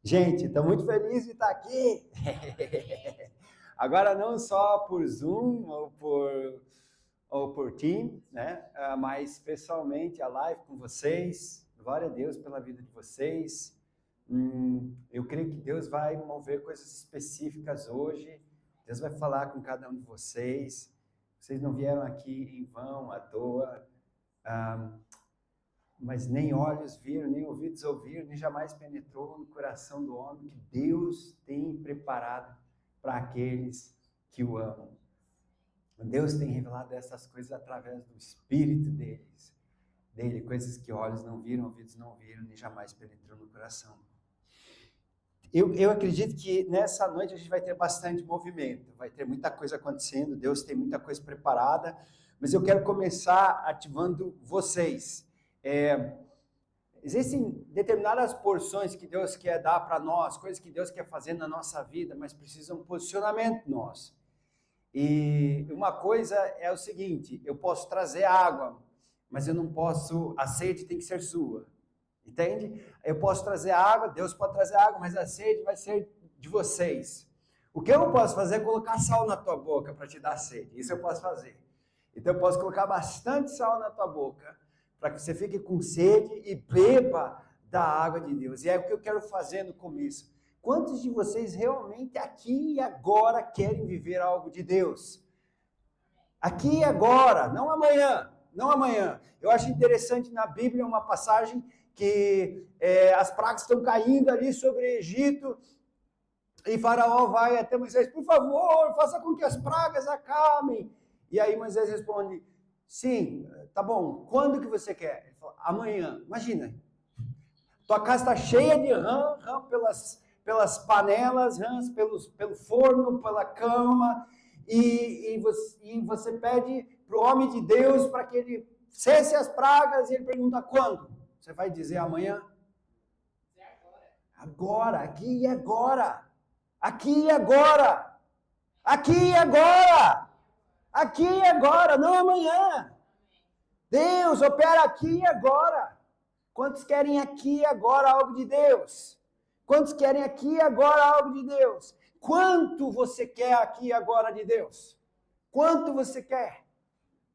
Gente, estou muito feliz de estar aqui. Agora não só por Zoom ou por Team, né? Mas pessoalmente a live com vocês. Glória a Deus pela vida de vocês. Eu creio que Deus vai mover coisas específicas hoje. Deus vai falar com cada um de vocês. Vocês não vieram aqui em vão, à toa. Mas nem olhos viram, nem ouvidos ouviram, nem jamais penetrou no coração do homem que Deus tem preparado para aqueles que o amam. Deus tem revelado essas coisas através do Espírito dele, coisas que olhos não viram, ouvidos não ouviram, nem jamais penetrou no coração. Eu acredito que nessa noite a gente vai ter bastante movimento, vai ter muita coisa acontecendo, Deus tem muita coisa preparada, mas eu quero começar ativando vocês. Existem determinadas porções que Deus quer dar para nós, coisas que Deus quer fazer na nossa vida, mas precisa um posicionamento nosso. E uma coisa é o seguinte, eu posso trazer água, mas eu não posso, a sede tem que ser sua, entende? Eu posso trazer água, Deus pode trazer água, mas a sede vai ser de vocês. O que eu não posso fazer é colocar sal na tua boca para te dar sede, isso eu posso fazer. Então eu posso colocar bastante sal na tua boca, para que você fique com sede e beba da água de Deus. E é o que eu quero fazer no começo. Quantos de vocês realmente aqui e agora querem viver algo de Deus? Aqui e agora, não amanhã, não amanhã. Eu acho interessante na Bíblia uma passagem que as pragas estão caindo ali sobre o Egito e Faraó vai até Moisés, por favor, faça com que as pragas acabem. E aí Moisés responde, sim, tá bom. Quando que você quer? Ele fala, amanhã. Imagina. Tua casa está cheia de rã pelas panelas, rãs pelo forno, pela cama. E você pede para o homem de Deus para que ele cesse as pragas. E ele pergunta quando? Você vai dizer amanhã? Agora, aqui e agora. Aqui e agora. Aqui e agora. Aqui e agora, não amanhã. Deus opera aqui e agora. Quantos querem aqui e agora algo de Deus? Quantos querem aqui e agora algo de Deus? Quanto você quer aqui e agora de Deus? Quanto você quer?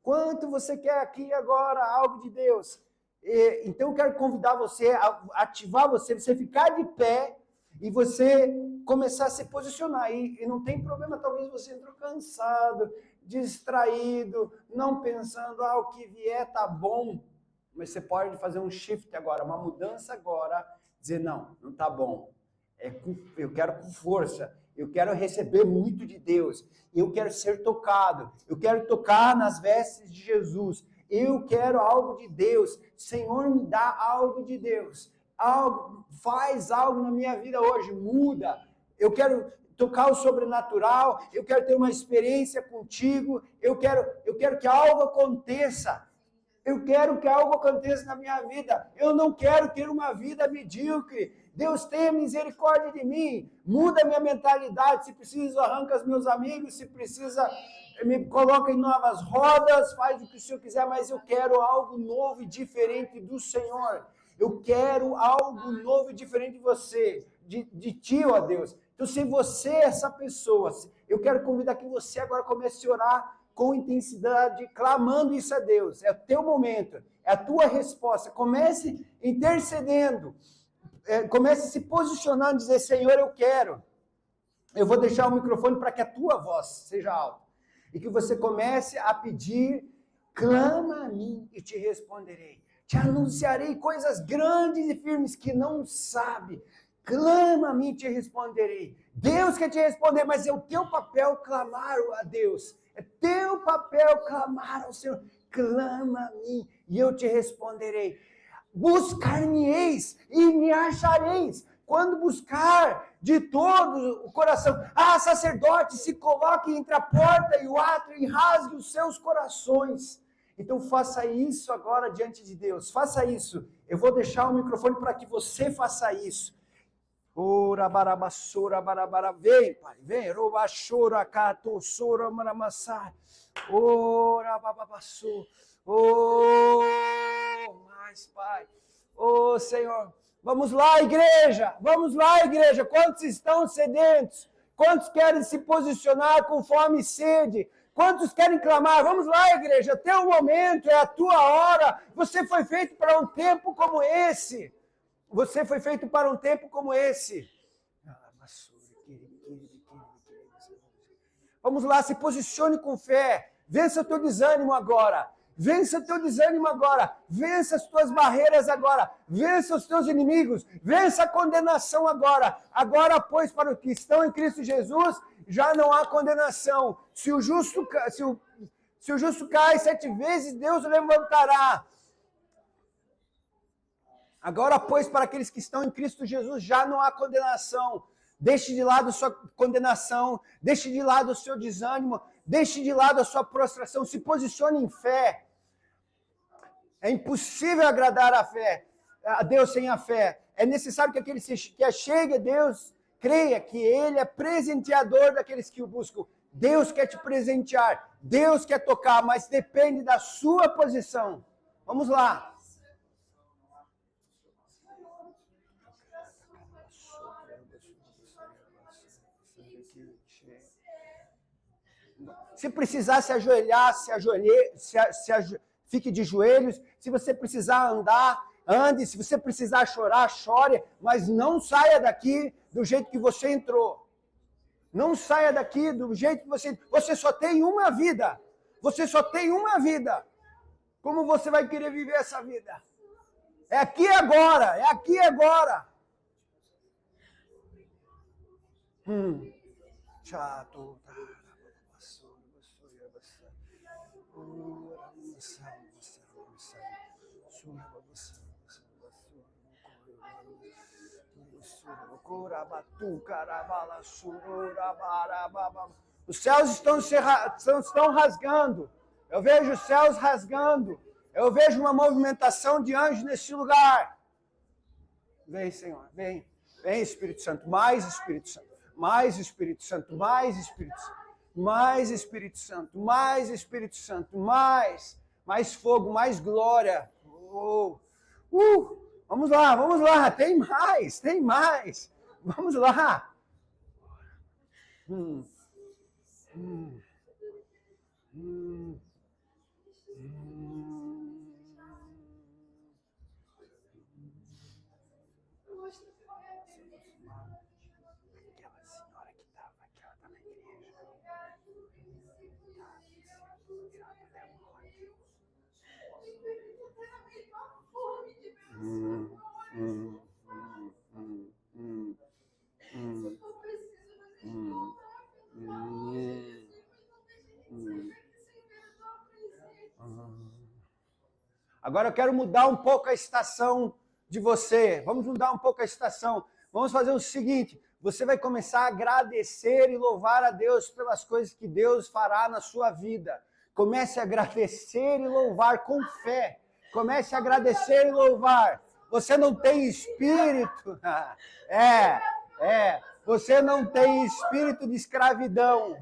Quanto você quer aqui e agora algo de Deus? Então eu quero convidar você, ativar você ficar de pé e você começar a se posicionar. E não tem problema, talvez você entrou cansado, distraído, não pensando, o que vier tá bom, mas você pode fazer um shift agora, uma mudança agora, dizer, não tá bom, eu quero com força, eu quero receber muito de Deus, eu quero ser tocado, eu quero tocar nas vestes de Jesus, eu quero algo de Deus, Senhor, me dá algo de Deus, faz algo na minha vida hoje, muda, eu quero tocar o sobrenatural, eu quero ter uma experiência contigo, eu quero que algo aconteça, eu quero que algo aconteça na minha vida, eu não quero ter uma vida medíocre, Deus tenha misericórdia de mim, muda a minha mentalidade, se precisa arranca os meus amigos, se precisa me coloca em novas rodas, faz o que o Senhor quiser, mas eu quero algo novo e diferente do Senhor, eu quero algo novo e diferente de você, de ti, ó Deus. Então, se você é essa pessoa, eu quero convidar que você agora comece a orar com intensidade, clamando isso a Deus. É o teu momento, é a tua resposta. Comece intercedendo, comece se posicionando, dizer, Senhor, eu quero. Eu vou deixar o microfone para que a tua voz seja alta. E que você comece a pedir, clama a mim e te responderei. Te anunciarei coisas grandes e firmes que não sabe. Clama a mim e te responderei. Deus quer te responder, mas é o teu papel clamar a Deus. É teu papel clamar ao Senhor. Clama a mim e eu te responderei. Buscar-me-eis e me achareis. Quando buscar de todo o coração. Sacerdote, se coloque entre a porta e o átrio e rasgue os seus corações. Então faça isso agora diante de Deus. Faça isso. Eu vou deixar o microfone para que você faça isso. Ora barabassura barabara, vem, pai, vem, robachura cato sura maramassai. Ora bababassu. Oh, mais, pai. Oh, Senhor, Vamos lá, igreja! Vamos lá, igreja! Quantos estão sedentos? Quantos querem se posicionar com fome e sede? Quantos querem clamar? Vamos lá, igreja! Teu momento, é a tua hora! Você foi feito para um tempo como esse! Você foi feito para um tempo como esse! Vamos lá, se posicione com fé. Vença o teu desânimo agora. Vença o teu desânimo agora. Vença as tuas barreiras agora. Vença os teus inimigos. Vença a condenação agora. Agora, pois, para os que estão em Cristo Jesus, já não há condenação. Se o justo cai 7 vezes, Deus o levantará. Agora, pois, para aqueles que estão em Cristo Jesus, já não há condenação. Deixe de lado a sua condenação, deixe de lado o seu desânimo, deixe de lado a sua prostração, se posicione em fé. É impossível agradar a Deus sem a fé. É necessário que aquele que achegue a Deus creia que Ele é presenteador daqueles que o buscam. Deus quer te presentear, Deus quer tocar, mas depende da sua posição. Vamos lá. Se precisar se ajoelhar, fique de joelhos. Se você precisar andar, ande. Se você precisar chorar, chore. Mas não saia daqui do jeito que você entrou. Não saia daqui do jeito que você entrou. Você só tem uma vida. Você só tem uma vida. Como você vai querer viver essa vida? É aqui e agora. É aqui e agora. Chato. Os céus estão rasgando. Eu vejo os céus rasgando. Eu vejo uma movimentação de anjos nesse lugar. Vem, Senhor, vem. Vem, Espírito Santo. Mais Espírito Santo. Mais Espírito Santo. Mais Espírito Santo. Mais Espírito Santo. Mais Espírito Santo. Mais fogo, mais glória. Vamos lá. Tem mais. Vamos lá. Aquela senhora que estava aqui, ela está na igreja. Agora eu quero mudar um pouco a estação de você. Vamos mudar um pouco a estação. Vamos fazer o seguinte: você vai começar a agradecer e louvar a Deus pelas coisas que Deus fará na sua vida. Comece a agradecer e louvar com fé. Comece a agradecer e louvar. Você não tem espírito. Você não tem espírito de escravidão.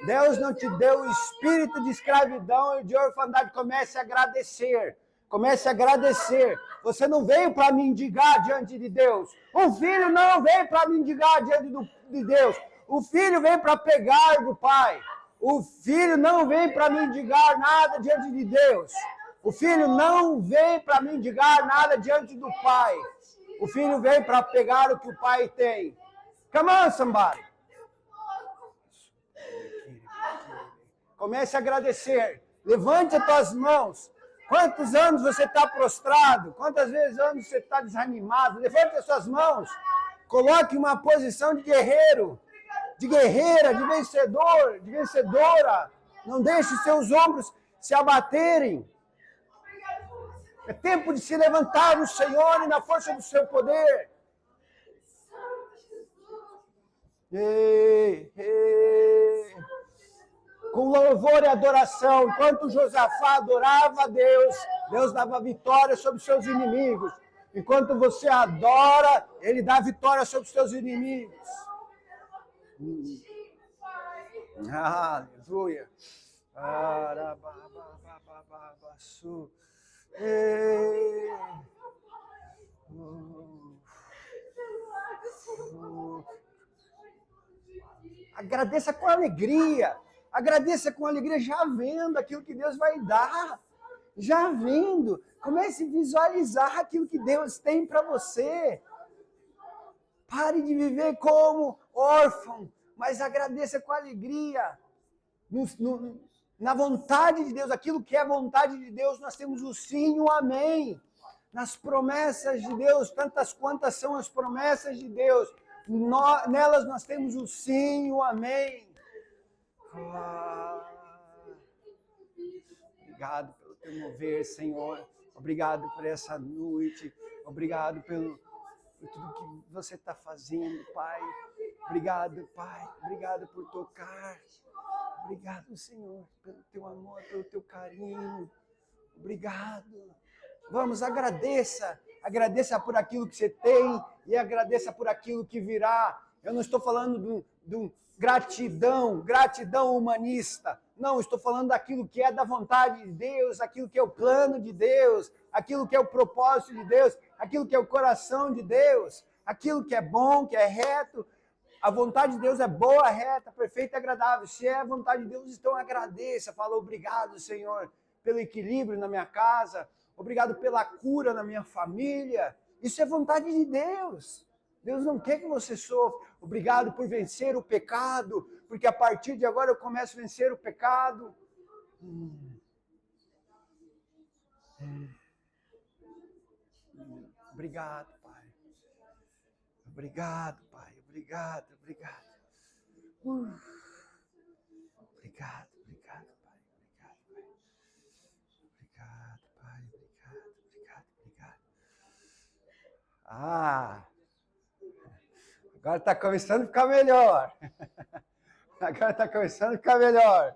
Deus não te deu espírito de escravidão e de orfandade. Comece a agradecer. Comece a agradecer. Você não veio para mendigar diante de Deus. O filho não veio para mendigar diante de Deus. O filho veio para pegar do Pai. O filho não veio para mendigar nada diante de Deus. O filho não veio para mendigar nada diante do Pai. O filho veio para pegar o que o Pai tem. Come on, somebody. Comece a agradecer. Levante as tuas mãos. Quantos anos você está prostrado? Quantas anos você está desanimado? Levante as suas mãos. Coloque uma posição de guerreiro, de guerreira, de vencedor, de vencedora. Não deixe seus ombros se abaterem. É tempo de se levantar no Senhor e na força do seu poder. Com louvor e adoração, enquanto Josafá adorava a Deus, Deus dava vitória sobre os seus inimigos. Enquanto você adora, Ele dá vitória sobre os seus inimigos. Aleluia. Agradeça com alegria. Agradeça com alegria, já vendo aquilo que Deus vai dar. Já vendo. Comece a visualizar aquilo que Deus tem para você. Pare de viver como órfão, mas agradeça com alegria. Na vontade de Deus, aquilo que é a vontade de Deus, nós temos o sim e o amém. Nas promessas de Deus, tantas quantas são as promessas de Deus, nelas nós temos o sim e o amém. Obrigado pelo teu mover, Senhor. Obrigado por essa noite. Obrigado por tudo que você está fazendo, Pai. Obrigado, Pai. Obrigado por tocar. Obrigado, Senhor, pelo teu amor, pelo teu carinho. Obrigado. Vamos, agradeça. Agradeça por aquilo que você tem e agradeça por aquilo que virá. Eu não estou falando de gratidão humanista. Não, estou falando daquilo que é da vontade de Deus, aquilo que é o plano de Deus, aquilo que é o propósito de Deus, aquilo que é o coração de Deus, aquilo que é bom, que é reto. A vontade de Deus é boa, reta, perfeita e agradável. Se é a vontade de Deus, então agradeça. Fala, obrigado, Senhor, pelo equilíbrio na minha casa. Obrigado pela cura na minha família. Isso é vontade de Deus. Deus não quer que você sofra. Obrigado por vencer o pecado, porque a partir de agora eu começo a vencer o pecado. Obrigado, Pai. Obrigado, Pai. Obrigado. Obrigado, Pai. Obrigado, Pai. Obrigado. Agora está começando a ficar melhor.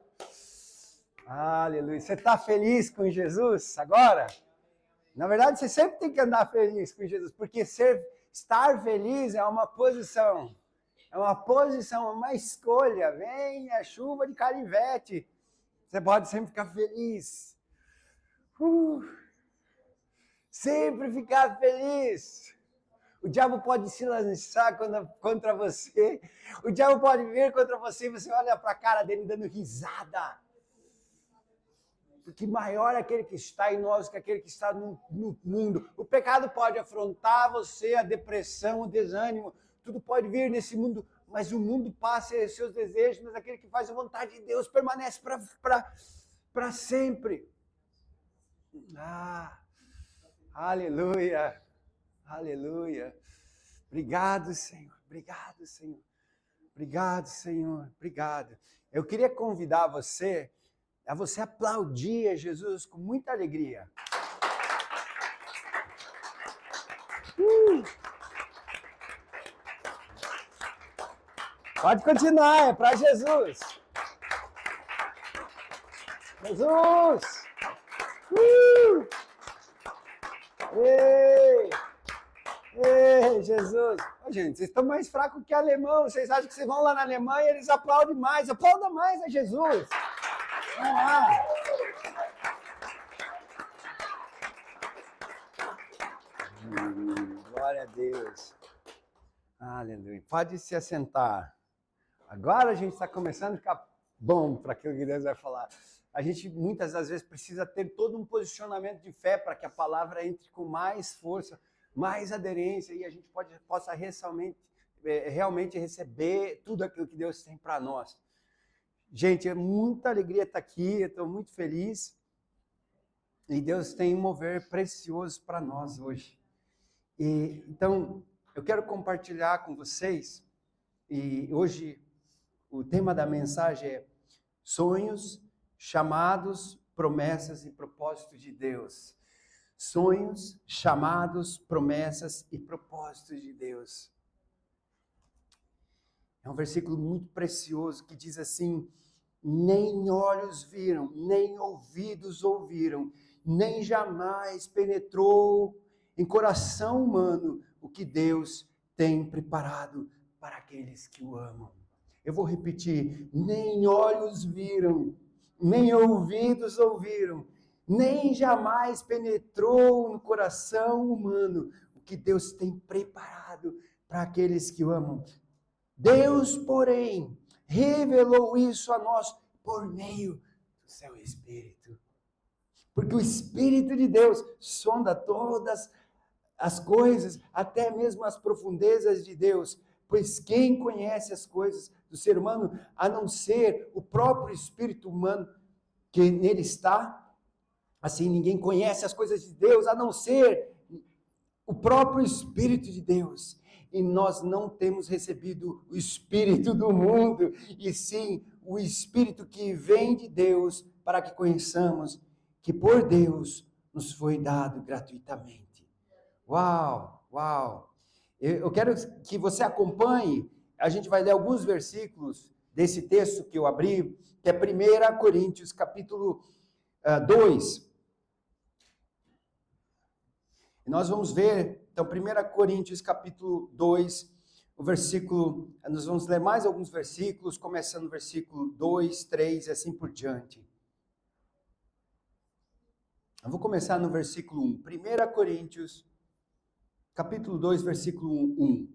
Aleluia. Você está feliz com Jesus agora? Na verdade, você sempre tem que andar feliz com Jesus, porque estar feliz é uma posição. É uma escolha. Vem a chuva de canivete. Você pode sempre ficar feliz. Sempre ficar feliz. O diabo pode se lançar contra você. O diabo pode vir contra você e você olha para a cara dele dando risada. Porque maior é aquele que está em nós que aquele que está no mundo. O pecado pode afrontar você, a depressão, o desânimo. Tudo pode vir nesse mundo, mas o mundo passa os seus desejos, mas aquele que faz a vontade de Deus permanece para sempre. Aleluia. Aleluia. Obrigado, Senhor. Obrigado. Eu queria convidar você a você aplaudir a Jesus com muita alegria. Pode continuar, é para Jesus. Jesus! Ei, Jesus! Ô, gente, vocês estão mais fracos que alemão. Vocês acham que vocês vão lá na Alemanha e eles aplaudem mais. Aplauda mais a Jesus! Vamos lá! Glória a Deus! Aleluia! Pode se assentar. Agora a gente está começando a ficar bom para aquilo que Deus vai falar. A gente muitas das vezes precisa ter todo um posicionamento de fé para que a palavra entre com mais força, mais aderência e a gente possa realmente receber tudo aquilo que Deus tem para nós. Gente, é muita alegria estar aqui, eu estou muito feliz e Deus tem um mover precioso para nós hoje. Então, eu quero compartilhar com vocês, e hoje o tema da mensagem é sonhos, chamados, promessas e propósitos de Deus. Sonhos, chamados, promessas e propósitos de Deus. É um versículo muito precioso que diz assim: nem olhos viram, nem ouvidos ouviram, nem jamais penetrou em coração humano o que Deus tem preparado para aqueles que o amam. Eu vou repetir: nem olhos viram, nem ouvidos ouviram, nem jamais penetrou no coração humano o que Deus tem preparado para aqueles que o amam. Deus, porém, revelou isso a nós por meio do seu Espírito. Porque o Espírito de Deus sonda todas as coisas, até mesmo as profundezas de Deus. Pois quem conhece as coisas do ser humano, a não ser o próprio Espírito humano que nele está? Assim, ninguém conhece as coisas de Deus, a não ser o próprio Espírito de Deus. E nós não temos recebido o Espírito do mundo, e sim o Espírito que vem de Deus, para que conheçamos que por Deus nos foi dado gratuitamente. Uau, uau! Eu quero que você acompanhe, a gente vai ler alguns versículos desse texto que eu abri, que é 1 Coríntios, capítulo 2. E nós vamos ver, então, 1 Coríntios, capítulo 2, o versículo, nós vamos ler mais alguns versículos, começando no versículo 2, 3 e assim por diante. Eu vou começar no versículo 1. 1 Coríntios, capítulo 2, versículo 1.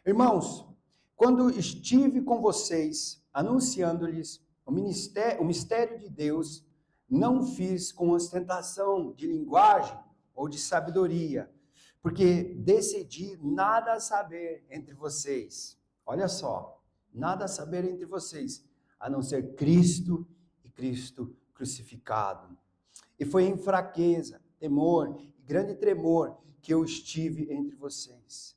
Irmãos, quando estive com vocês, anunciando-lhes o mistério de Deus, não fiz com ostentação de linguagem ou de sabedoria, porque decidi nada saber entre vocês. Olha só, nada saber entre vocês, a não ser Cristo e Cristo crucificado. E foi em fraqueza, temor e grande tremor que eu estive entre vocês.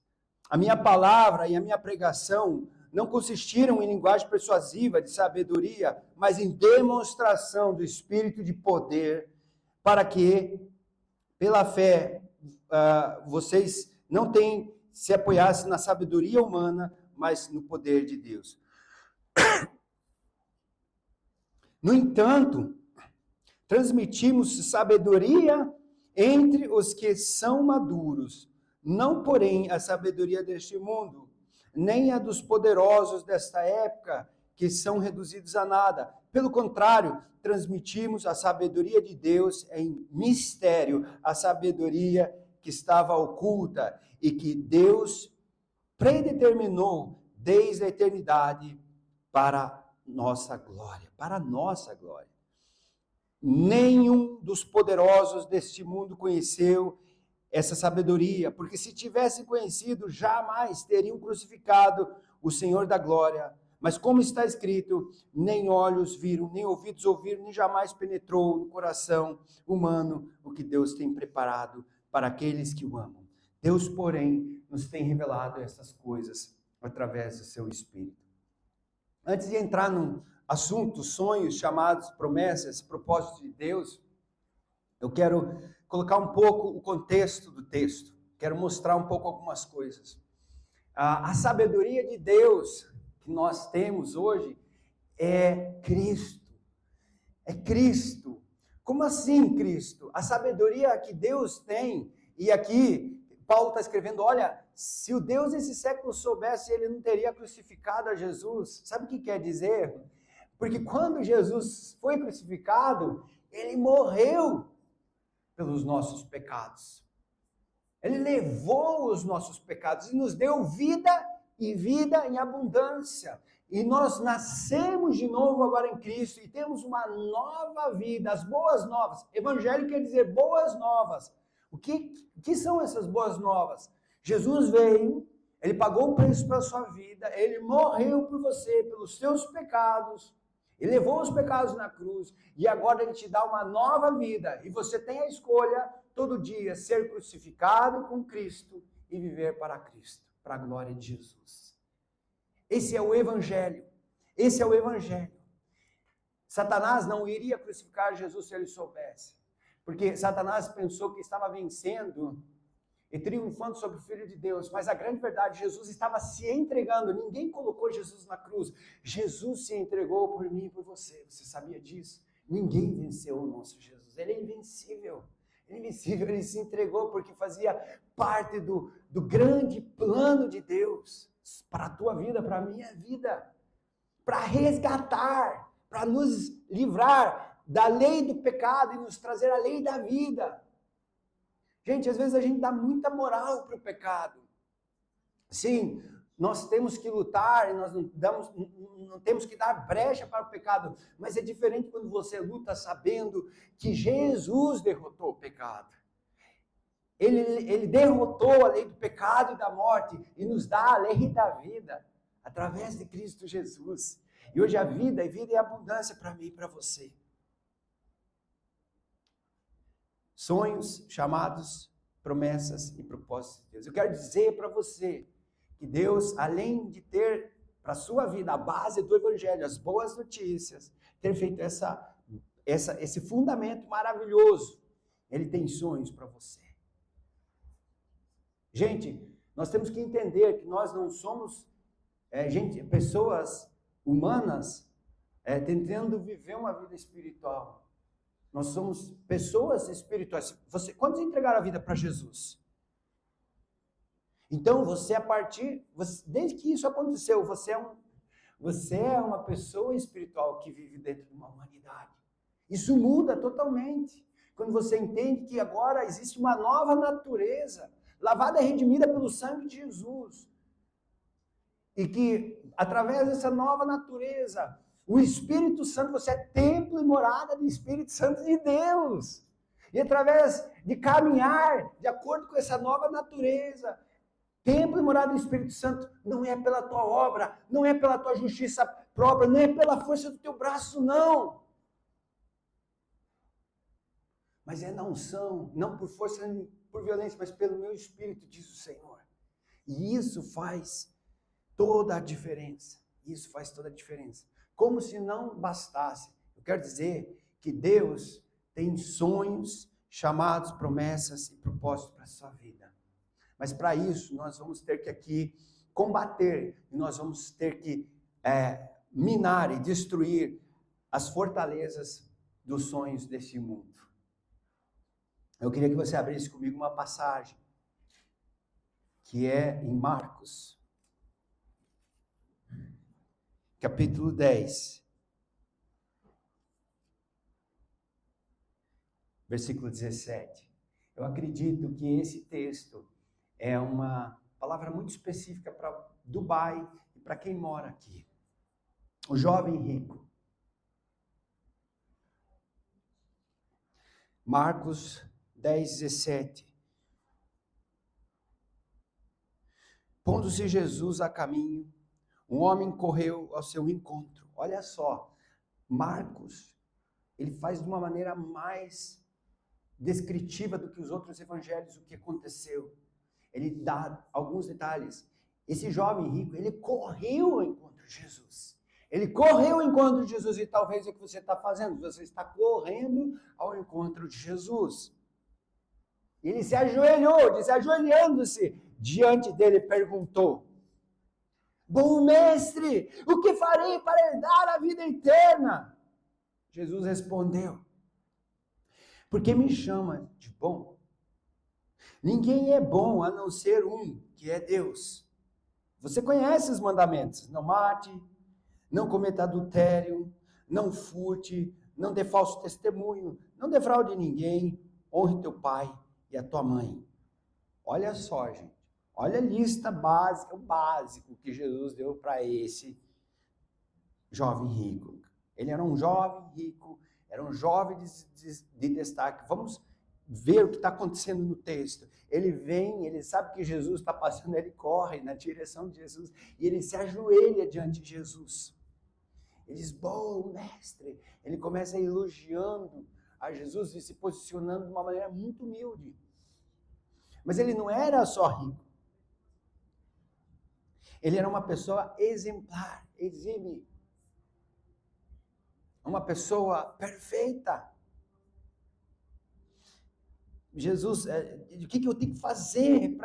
A minha palavra e a minha pregação não consistiram em linguagem persuasiva de sabedoria, mas em demonstração do Espírito de poder, para que, pela fé, vocês não se apoiassem na sabedoria humana, mas no poder de Deus. No entanto, transmitimos sabedoria entre os que são maduros, não, porém, a sabedoria deste mundo, nem a dos poderosos desta época, que são reduzidos a nada. Pelo contrário, transmitimos a sabedoria de Deus em mistério, a sabedoria que estava oculta e que Deus predeterminou desde a eternidade para nossa glória, para nossa glória. Nenhum dos poderosos deste mundo conheceu essa sabedoria, porque se tivessem conhecido, jamais teriam crucificado o Senhor da glória. Mas como está escrito, nem olhos viram, nem ouvidos ouviram, nem jamais penetrou no coração humano o que Deus tem preparado para aqueles que o amam. Deus, porém, nos tem revelado essas coisas através do seu Espírito. Antes de entrar no assunto, sonhos, chamados, promessas, propósitos de Deus, eu quero colocar um pouco o contexto do texto. Quero mostrar um pouco algumas coisas. A sabedoria de Deus que nós temos hoje é Cristo. É Cristo. Como assim Cristo? A sabedoria que Deus tem, e aqui Paulo está escrevendo, olha, se o Deus desse século soubesse, ele não teria crucificado a Jesus. Sabe o que quer dizer? Porque quando Jesus foi crucificado, ele morreu pelos nossos pecados. Ele levou os nossos pecados e nos deu vida e vida em abundância. E nós nascemos de novo agora em Cristo e temos uma nova vida, as boas novas. Evangelho quer dizer boas novas. O que são essas boas novas? Jesus veio, ele pagou o preço pela sua vida, ele morreu por você, pelos seus pecados. Ele levou os pecados na cruz e agora ele te dá uma nova vida. E você tem a escolha todo dia ser crucificado com Cristo e viver para Cristo, para a glória de Jesus. Esse é o Evangelho. Esse é o Evangelho. Satanás não iria crucificar Jesus se ele soubesse. Porque Satanás pensou que estava vencendo e triunfando sobre o Filho de Deus, mas a grande verdade, Jesus estava se entregando, ninguém colocou Jesus na cruz, Jesus se entregou por mim e por você sabia disso? Ninguém venceu o nosso Jesus, ele é invencível, ele se entregou porque fazia parte do grande plano de Deus, para a tua vida, para a minha vida, para resgatar, para nos livrar da lei do pecado e nos trazer a lei da vida. Gente, às vezes a gente dá muita moral para o pecado. Sim, nós temos que lutar, e nós não temos que dar brecha para o pecado, mas é diferente quando você luta sabendo que Jesus derrotou o pecado. Ele derrotou a lei do pecado e da morte e nos dá a lei da vida através de Cristo Jesus. E hoje a vida é abundância para mim e para você. Sonhos, chamados, promessas e propósitos de Deus. Eu quero dizer para você que Deus, além de ter para a sua vida a base do Evangelho, as boas notícias, ter feito esse fundamento maravilhoso, Ele tem sonhos para você. Gente, nós temos que entender que nós não somos pessoas humanas tentando viver uma vida espiritual. Nós somos pessoas espirituais. Quantos entregaram a vida para Jesus? Então, desde que isso aconteceu, você é uma pessoa espiritual que vive dentro de uma humanidade. Isso muda totalmente. Quando você entende que agora existe uma nova natureza, lavada e redimida pelo sangue de Jesus. E que, através dessa nova natureza, o Espírito Santo, você é templo e morada do Espírito Santo de Deus. E através de caminhar de acordo com essa nova natureza, templo e morada do Espírito Santo, não é pela tua obra, não é pela tua justiça própria, não é pela força do teu braço, não. Mas é na unção, não por força, por violência, mas pelo meu Espírito, diz o Senhor. E isso faz toda a diferença. Isso faz toda a diferença. Como se não bastasse. Eu quero dizer que Deus tem sonhos, chamados, promessas e propósitos para a sua vida. Mas para isso, nós vamos ter que aqui combater, e nós vamos ter que minar e destruir as fortalezas dos sonhos desse mundo. Eu queria que você abrisse comigo uma passagem, que é em Marcos, capítulo 10, versículo 17. Eu acredito que esse texto é uma palavra muito específica para Dubai e para quem mora aqui. O jovem rico. Marcos 10, 17. Pondo-se Jesus a caminho, um homem correu ao seu encontro. Olha só, Marcos, ele faz de uma maneira mais descritiva do que os outros evangelhos o que aconteceu. Ele dá alguns detalhes. Esse jovem rico, ele correu ao encontro de Jesus. Ele correu ao encontro de Jesus e talvez é o que você está fazendo. Você está correndo ao encontro de Jesus. Ele se ajoelhou, ajoelhando-se diante dele, perguntou: bom mestre, o que farei para herdar a vida eterna? Jesus respondeu: por que me chama de bom? Ninguém é bom a não ser um, que é Deus. Você conhece os mandamentos: não mate, não cometa adultério, não furte, não dê falso testemunho, não defraude ninguém, honre teu pai e a tua mãe. Olha só, gente. Olha a lista básica, o básico que Jesus deu para esse jovem rico. Ele era um jovem rico, era um jovem de destaque. Vamos ver o que está acontecendo no texto. Ele vem, ele sabe que Jesus está passando, ele corre na direção de Jesus e ele se ajoelha diante de Jesus. Ele diz: bom mestre. Ele começa elogiando a Jesus e se posicionando de uma maneira muito humilde. Mas ele não era só rico. Ele era uma pessoa exemplar, exímio. Uma pessoa perfeita. Jesus, o que eu tenho que fazer?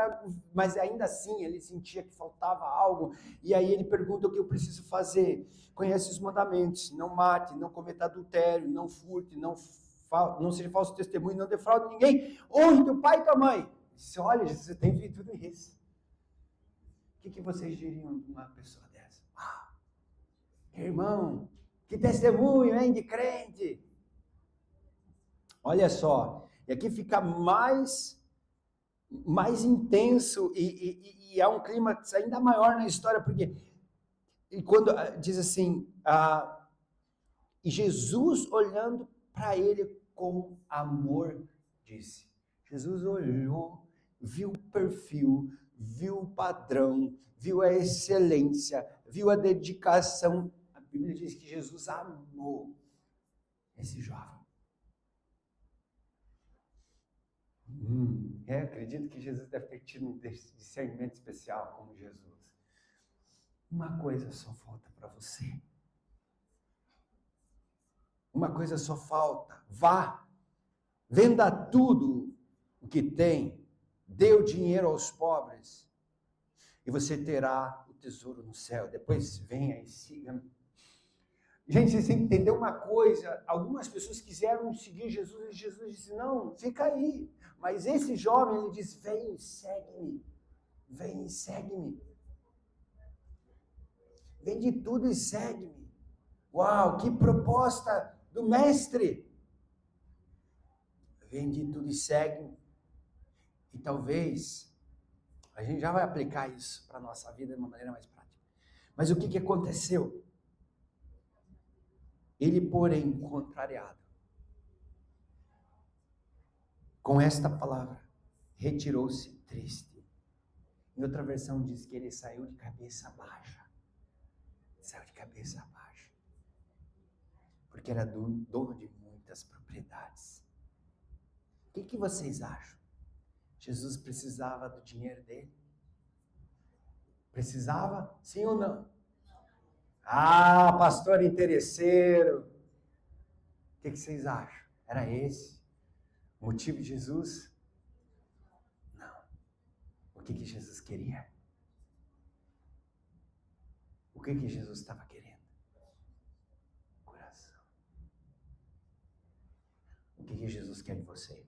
Mas ainda assim, ele sentia que faltava algo. E aí ele pergunta o que eu preciso fazer. Conhece os mandamentos: não mate, não cometa adultério, não furte, não seja falso testemunho, não defraude ninguém. Honre teu pai e tua mãe. Disse: olha, Jesus, você tem feito tudo isso. O que vocês diriam de uma pessoa dessa? Irmão, que testemunho, hein, de crente. Olha só, e aqui fica mais intenso e e há um clímax ainda maior na história, porque e quando diz assim, e Jesus olhando para ele com amor, disse. Jesus olhou, viu o perfil, viu o padrão, viu a excelência, viu a dedicação. A Bíblia diz que Jesus amou esse jovem. Eu acredito que Jesus deve ter tido um discernimento especial como Jesus. Uma coisa só falta para você. Uma coisa só falta. Vá, venda tudo o que tem, dê o dinheiro aos pobres e você terá o tesouro no céu. Depois venha e siga-me. Gente, vocês têm que entender uma coisa. Algumas pessoas quiseram seguir Jesus e Jesus disse, não, fica aí. Mas esse jovem, ele diz, vem e segue-me. Vem e segue-me. Vende tudo e segue-me. Uau, que proposta do mestre. Vende tudo e segue-me. E talvez a gente já vai aplicar isso para a nossa vida de uma maneira mais prática. Mas o que aconteceu? Ele, porém, contrariado, com esta palavra, retirou-se triste. Em outra versão diz que ele saiu de cabeça baixa. Saiu de cabeça baixa. Porque era dono de muitas propriedades. O que vocês acham? Jesus precisava do dinheiro dele? Precisava? Sim ou não? Ah, pastor interesseiro. O que vocês acham? Era esse o motivo de Jesus? Não. O que Jesus queria? O que Jesus estava querendo? Coração. O que Jesus quer de você?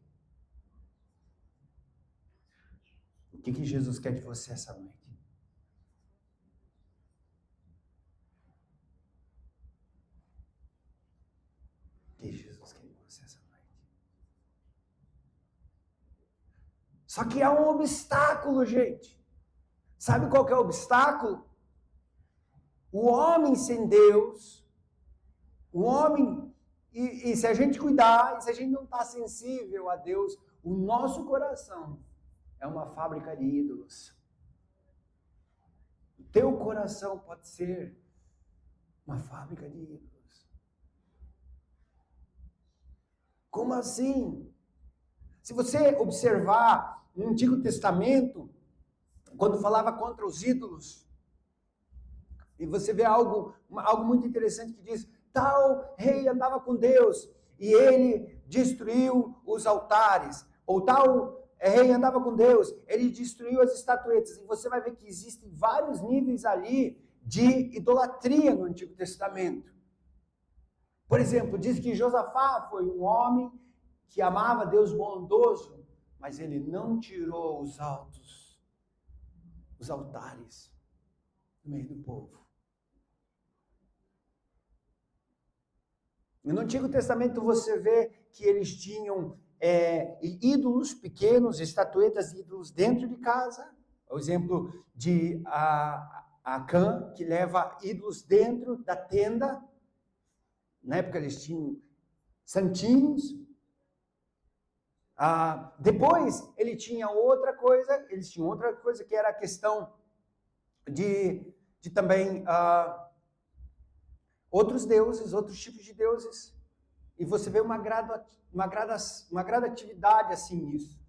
O que Jesus quer de você essa noite? O que Jesus quer de você essa noite? Só que há um obstáculo, gente. Sabe qual que é o obstáculo? O homem sem Deus, o homem, e se a gente cuidar, e se a gente não está sensível a Deus, o nosso coração é uma fábrica de ídolos. O teu coração pode ser uma fábrica de ídolos. Como assim? Se você observar no Antigo Testamento, quando falava contra os ídolos, e você vê algo muito interessante que diz, tal rei andava com Deus e ele destruiu os altares, ou tal rei andava com Deus, ele destruiu as estatuetas, e você vai ver que existem vários níveis ali de idolatria no Antigo Testamento. Por exemplo, diz que Josafá foi um homem que amava Deus bondoso, mas ele não tirou os altares no meio do povo. No Antigo Testamento você vê que eles tinham ídolos pequenos, estatuetas de ídolos dentro de casa. O exemplo de Acã, que leva ídolos dentro da tenda. Na época eles tinham santinhos. Depois eles tinham outra coisa que era a questão de também outros deuses, outros tipos de deuses. E você vê uma gradatividade assim nisso.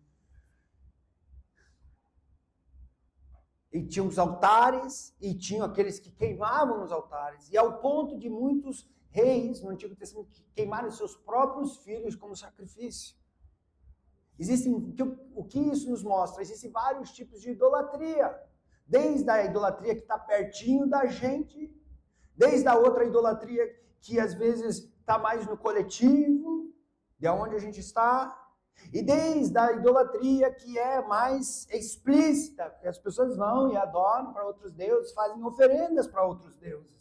E tinham os altares, e tinham aqueles que queimavam nos altares. E ao ponto de muitos reis no Antigo Testamento queimarem seus próprios filhos como sacrifício. O que isso nos mostra? Existem vários tipos de idolatria. Desde a idolatria que está pertinho da gente, desde a outra idolatria que às vezes está mais no coletivo, de onde a gente está, e desde a idolatria que é mais explícita, que as pessoas vão e adoram para outros deuses, fazem oferendas para outros deuses.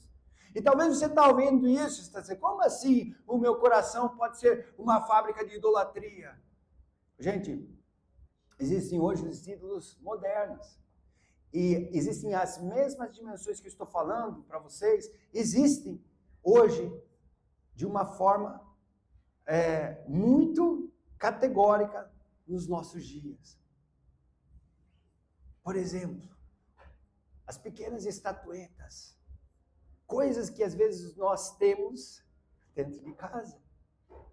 E talvez você está ouvindo isso, está dizendo, como assim o meu coração pode ser uma fábrica de idolatria? Gente, existem hoje os ídolos modernos. E existem as mesmas dimensões que eu estou falando para vocês, existem hoje de uma forma muito categórica nos nossos dias. Por exemplo, as pequenas estatuetas, coisas que às vezes nós temos dentro de casa,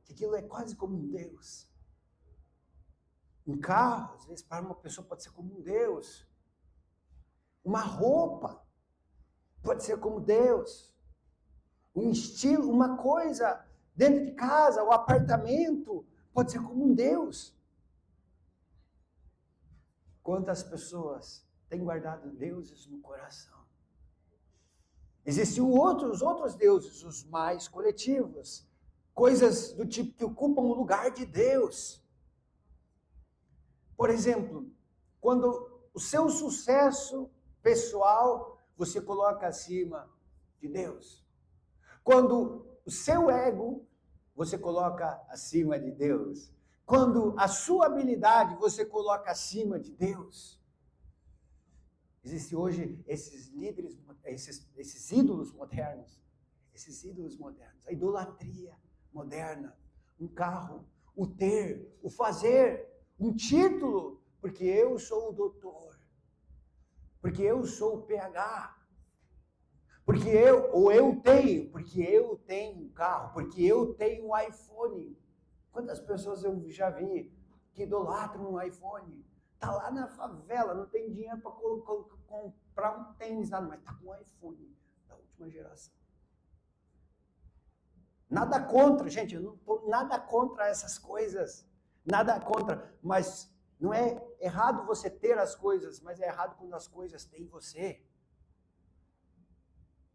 que aquilo é quase como um Deus. Um carro, às vezes para uma pessoa pode ser como um Deus. Uma roupa pode ser como Deus. Um estilo, uma coisa dentro de casa, o apartamento pode ser como um Deus. Quantas pessoas têm guardado deuses no coração? Existem outros deuses, os mais coletivos, coisas do tipo que ocupam o lugar de Deus. Por exemplo, quando o seu sucesso pessoal você coloca acima de Deus. Quando o seu ego você coloca acima de Deus. Quando a sua habilidade você coloca acima de Deus. Existem hoje esses líderes, esses ídolos modernos, a idolatria moderna, um carro, o ter, o fazer, um título, porque eu sou o doutor, porque eu sou o PH, porque eu tenho um carro, porque eu tenho um iPhone. Quantas pessoas eu já vi que idolatram um iPhone? Está lá na favela, não tem dinheiro para comprar um tênis, nada, mas está com um iPhone da última geração. Nada contra, gente, eu não estou nada contra essas coisas, nada contra, mas não é errado você ter as coisas, mas é errado quando as coisas têm você.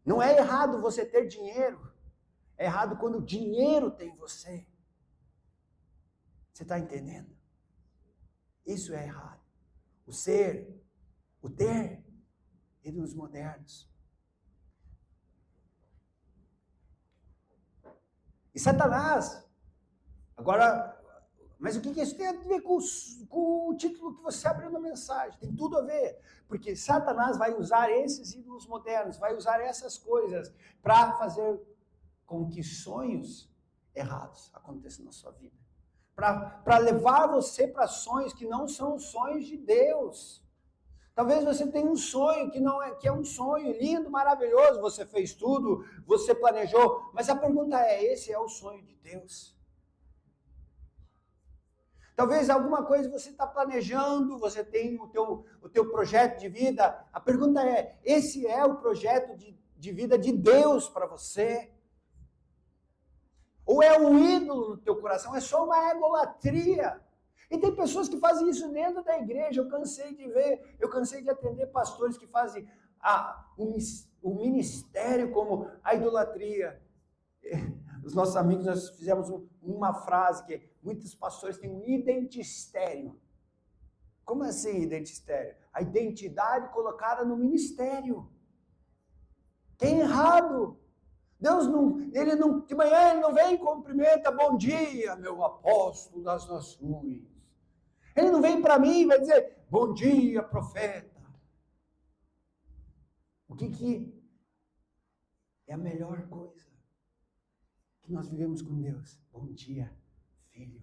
Não é errado você ter dinheiro, é errado quando o dinheiro tem você. Você está entendendo? Isso é errado. O ser, o ter, ídolos modernos. E Satanás, agora, mas o que isso tem a ver com o título que você abriu na mensagem? Tem tudo a ver, porque Satanás vai usar esses ídolos modernos, vai usar essas coisas para fazer com que sonhos errados aconteçam na sua vida. Para levar você para sonhos que não são os sonhos de Deus. Talvez você tenha um sonho que é um sonho lindo, maravilhoso, você fez tudo, você planejou, mas a pergunta é, esse é o sonho de Deus? Talvez alguma coisa você está planejando, você tem o teu projeto de vida, a pergunta é, esse é o projeto de vida de Deus para você? Ou é um ídolo no teu coração, é só uma egolatria. E tem pessoas que fazem isso dentro da igreja, eu cansei de ver, eu cansei de atender pastores que fazem o ministério como a idolatria. Os nossos amigos, nós fizemos uma frase que muitos pastores têm um identistério. Como assim identistério? A identidade colocada no ministério. Tem errado. Deus de manhã ele não vem e cumprimenta, bom dia, meu apóstolo das nações. Ele não vem para mim e vai dizer, bom dia, profeta. O que é a melhor coisa que nós vivemos com Deus? Bom dia, filho.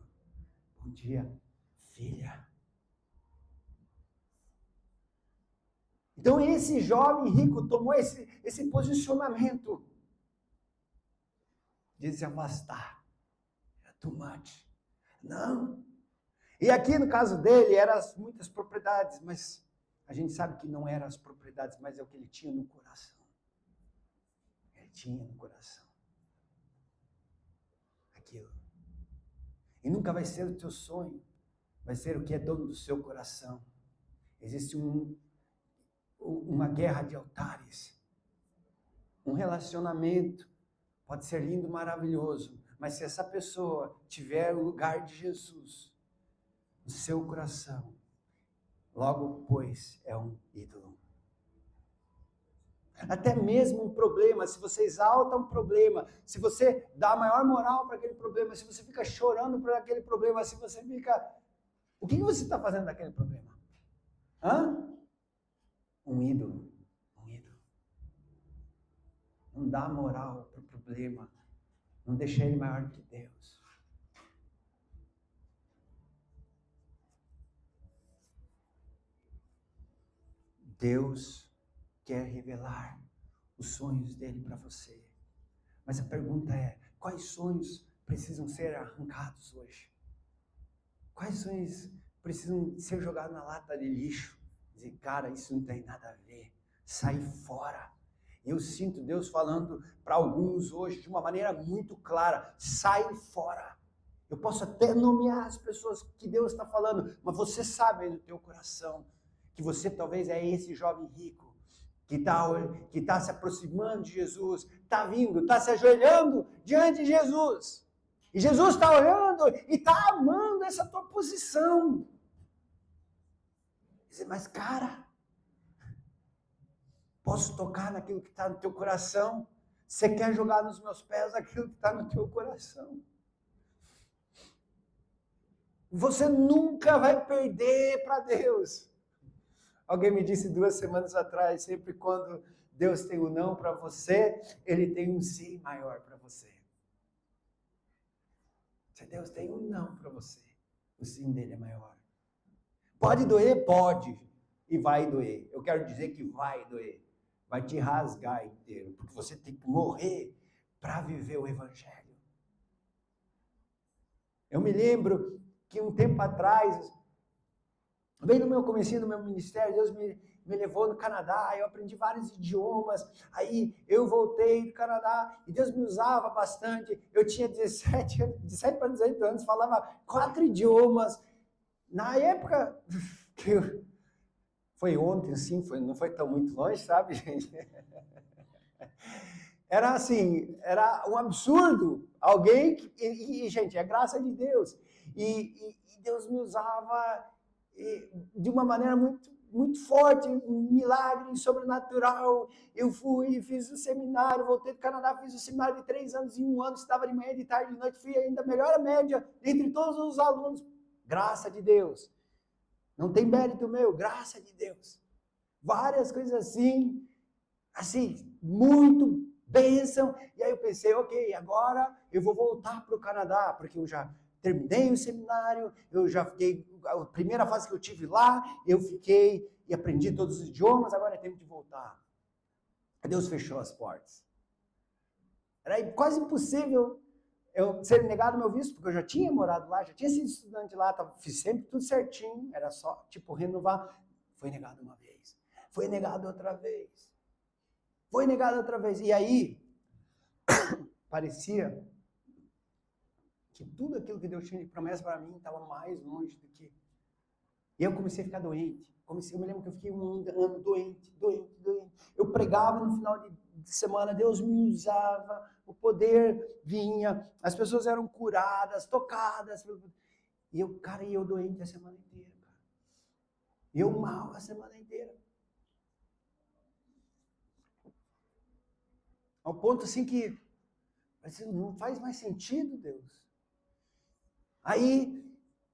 Bom dia, filha. Então esse jovem rico tomou esse posicionamento de se afastar. Era too much. Não. E aqui no caso dele, eram muitas propriedades, mas a gente sabe que não eram as propriedades, mas é o que ele tinha no coração. Ele tinha no coração. Aquilo. E nunca vai ser o teu sonho, vai ser o que é dono do seu coração. Existe uma guerra de altares. Um relacionamento pode ser lindo, maravilhoso, mas se essa pessoa tiver o lugar de Jesus no seu coração, logo, pois, é um ídolo. Até mesmo um problema, se você exalta um problema, se você dá a maior moral para aquele problema, se você fica chorando por aquele problema, se você fica... O que você está fazendo daquele problema? Hã? Um ídolo. Um ídolo. Não dá moral para o problema. Não deixa ele maior que Deus. Deus quer revelar os sonhos dele para você. Mas a pergunta é, quais sonhos precisam ser arrancados hoje? Quais sonhos precisam ser jogados na lata de lixo? Dizer, cara, isso não tem nada a ver. Sai fora. Eu sinto Deus falando para alguns hoje de uma maneira muito clara. Sai fora. Eu posso até nomear as pessoas que Deus está falando, mas você sabe aí no teu coração que você talvez é esse jovem rico que tá se aproximando de Jesus, está vindo, está se ajoelhando diante de Jesus. E Jesus está olhando e está amando essa tua posição. Dizer, mas cara, posso tocar naquilo que está no teu coração? Você quer jogar nos meus pés aquilo que está no teu coração? Você nunca vai perder para Deus. Alguém me disse 2 semanas atrás, sempre quando Deus tem um não para você, Ele tem um sim maior para você. Se Deus tem um não para você, o sim dele é maior. Pode doer? Pode. E vai doer. Eu quero dizer que vai doer. Vai te rasgar inteiro, porque você tem que morrer para viver o Evangelho. Eu me lembro que um tempo atrás, bem no meu comecinho do meu ministério, Deus me levou no Canadá, eu aprendi vários idiomas, aí eu voltei do Canadá e Deus me usava bastante. Eu tinha 17 para 18 anos, falava 4 idiomas. Na época, foi ontem, assim, não foi tão muito longe, sabe, gente? Era assim, era um absurdo. Alguém, gente, é graça de Deus. E Deus me usava de uma maneira muito forte, um milagre sobrenatural. Eu fui, fiz o seminário, voltei do Canadá, fiz o seminário de 3 anos em 1 ano, estava de manhã, de tarde, de noite, fui ainda melhor a média entre todos os alunos. Graça de Deus. Não tem mérito meu, graça de Deus. Várias coisas assim, muito bênção. E aí eu pensei, ok, agora eu vou voltar para o Canadá, porque eu já terminei o seminário, eu já fiquei, a primeira fase que eu tive lá, eu fiquei e aprendi todos os idiomas, agora é tempo de voltar. Deus fechou as portas. Era quase impossível eu ser negado meu visto, porque eu já tinha morado lá, já tinha sido estudante lá, fiz sempre tudo certinho, era só, renovar. Foi negado uma vez, foi negado outra vez, foi negado outra vez. E aí, parecia que tudo aquilo que Deus tinha de promessa para mim estava mais longe do que... E eu comecei a ficar doente. Eu me lembro que eu fiquei um ano doente. Eu pregava no final de semana, Deus me usava, o poder vinha, as pessoas eram curadas, tocadas. E eu, cara, eu doente a semana inteira, cara. Eu mal a semana inteira. Ao ponto assim que não faz mais sentido, Deus. Aí,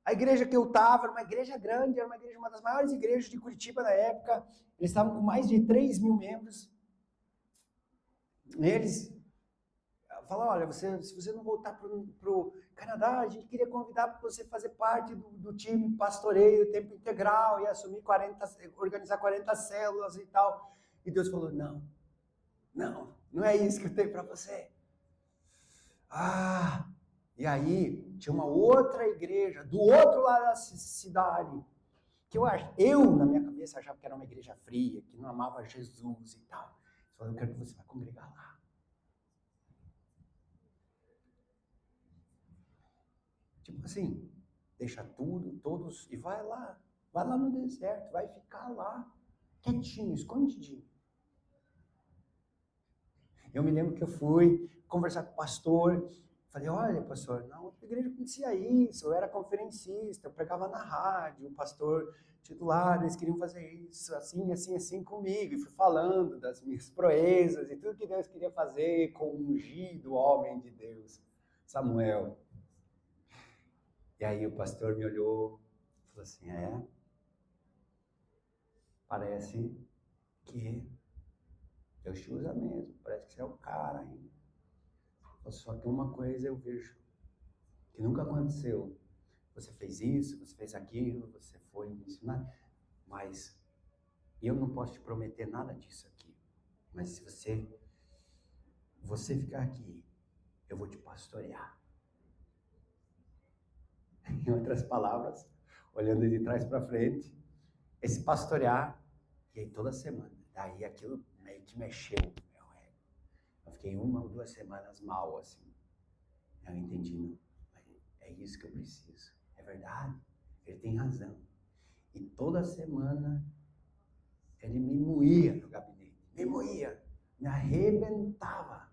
a igreja que eu estava era uma igreja grande, era uma das maiores igrejas de Curitiba na época. Eles estavam com mais de 3 mil membros. E eles falaram, olha, se você não voltar para o Canadá, a gente queria convidar para você fazer parte do time pastoreio, tempo integral, e assumir organizar 40 células e tal. E Deus falou, não é isso que eu tenho para você. E aí, tinha uma outra igreja, do outro lado da cidade, que eu, na minha cabeça, achava que era uma igreja fria, que não amava Jesus e tal. Ele falou, eu quero que você vá congregar lá. Tipo assim, deixa tudo, todos, e vai lá no deserto, vai ficar lá, quietinho, escondidinho. Eu me lembro que eu fui conversar com o pastor. Falei, olha, pastor, na outra igreja acontecia isso, eu era conferencista, eu pregava na rádio, o pastor titular, eles queriam fazer isso, assim comigo, e fui falando das minhas proezas e tudo que Deus queria fazer com o ungido homem de Deus, Samuel. E aí o pastor me olhou e falou assim, parece Que Deus te usa mesmo, parece que você é o cara ainda. Só que uma coisa eu vejo que nunca aconteceu. Você fez isso, você fez aquilo, você foi me ensinar, mas eu não posso te prometer nada disso aqui. Mas se você ficar aqui, eu vou te pastorear. Em outras palavras, olhando de trás para frente, esse pastorear, e aí toda semana. Daí aquilo meio que mexeu meu ego. Eu fiquei 1 ou 2 semanas mal, assim. Eu entendi, não. É isso que eu preciso. É verdade. Ele tem razão. E toda semana ele me moía no gabinete. Me moía. Me arrebentava.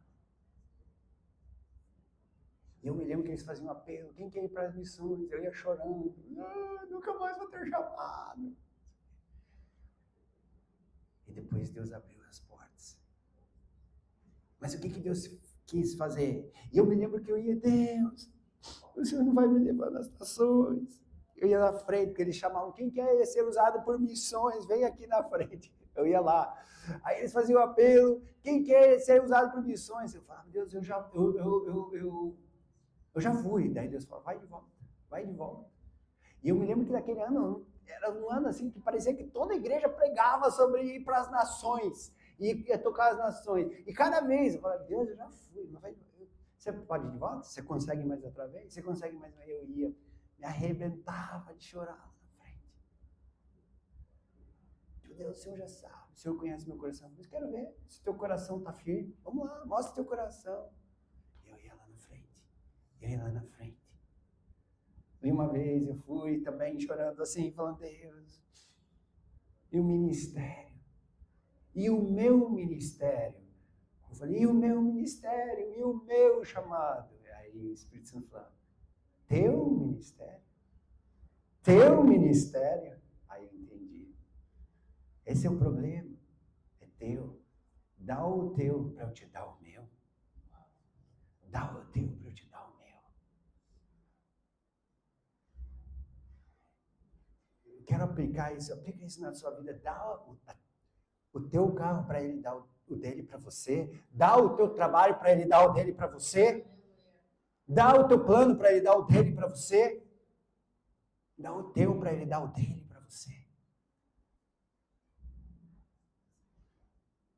E eu me lembro que eles faziam um apelo. Quem quer ir para as missões? Eu ia chorando. Nunca mais vou ter chamado. E depois Deus abriu as portas. Mas o que Deus quis fazer? E eu me lembro que eu ia, Deus, o Senhor não vai me levar nas nações. Eu ia na frente, porque eles chamavam, quem quer ser usado por missões, vem aqui na frente. Eu ia lá. Aí eles faziam o apelo, quem quer ser usado por missões? Eu falava, Deus, eu já fui. Daí Deus falava, vai de volta, vai de volta. E eu me lembro que naquele ano, era um ano assim, que parecia que toda a igreja pregava sobre ir para as nações, e ia tocar as nações. E cada vez eu falava, Deus, eu já fui, mas você pode ir de volta? Você consegue mais outra vez? Você consegue mais? Eu ia, me arrebentava de chorar lá na frente. Meu Deus, o Senhor já sabe, o Senhor conhece meu coração. Mas quero ver se teu coração está firme. Vamos lá, mostra teu coração. Eu ia lá na frente, eu ia lá na frente. E uma vez eu fui também chorando assim, falando, Deus, e o ministério? E o meu ministério? Eu falei, e o meu ministério? E o meu chamado? E aí o Espírito Santo falou, teu ministério? Teu ministério? Aí eu entendi. Esse é o problema. É teu. Dá o teu para eu te dar o meu. Dá o teu para eu te dar o meu. Eu quero aplica isso na sua vida. Dá o teu carro para ele dar o dele para você. Dá o teu trabalho para ele dar o dele para você. Dá o teu plano para ele dar o dele para você. Dá o teu para ele dar o dele para você.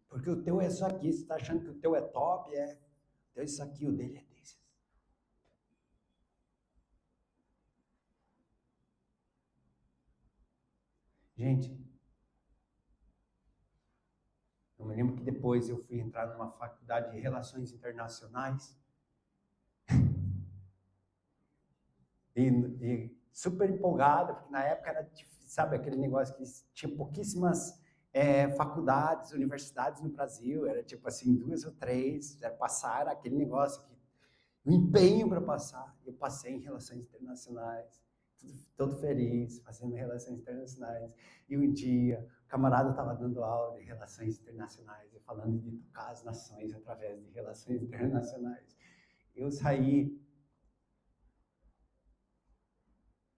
Porque o teu é isso aqui. Você está achando que o teu é top? É. O teu é isso aqui, o dele é desses. Gente, eu me lembro que depois eu fui entrar numa faculdade de Relações Internacionais. E super empolgada, porque na época era, sabe, aquele negócio que tinha pouquíssimas faculdades, universidades no Brasil, era tipo assim, 2 ou 3, passar aquele negócio que o empenho para passar. Eu passei em Relações Internacionais, todo feliz, fazendo Relações Internacionais. E um dia, o camarada estava dando aula de Relações Internacionais e falando de tocar as nações através de Relações Internacionais. Eu saí.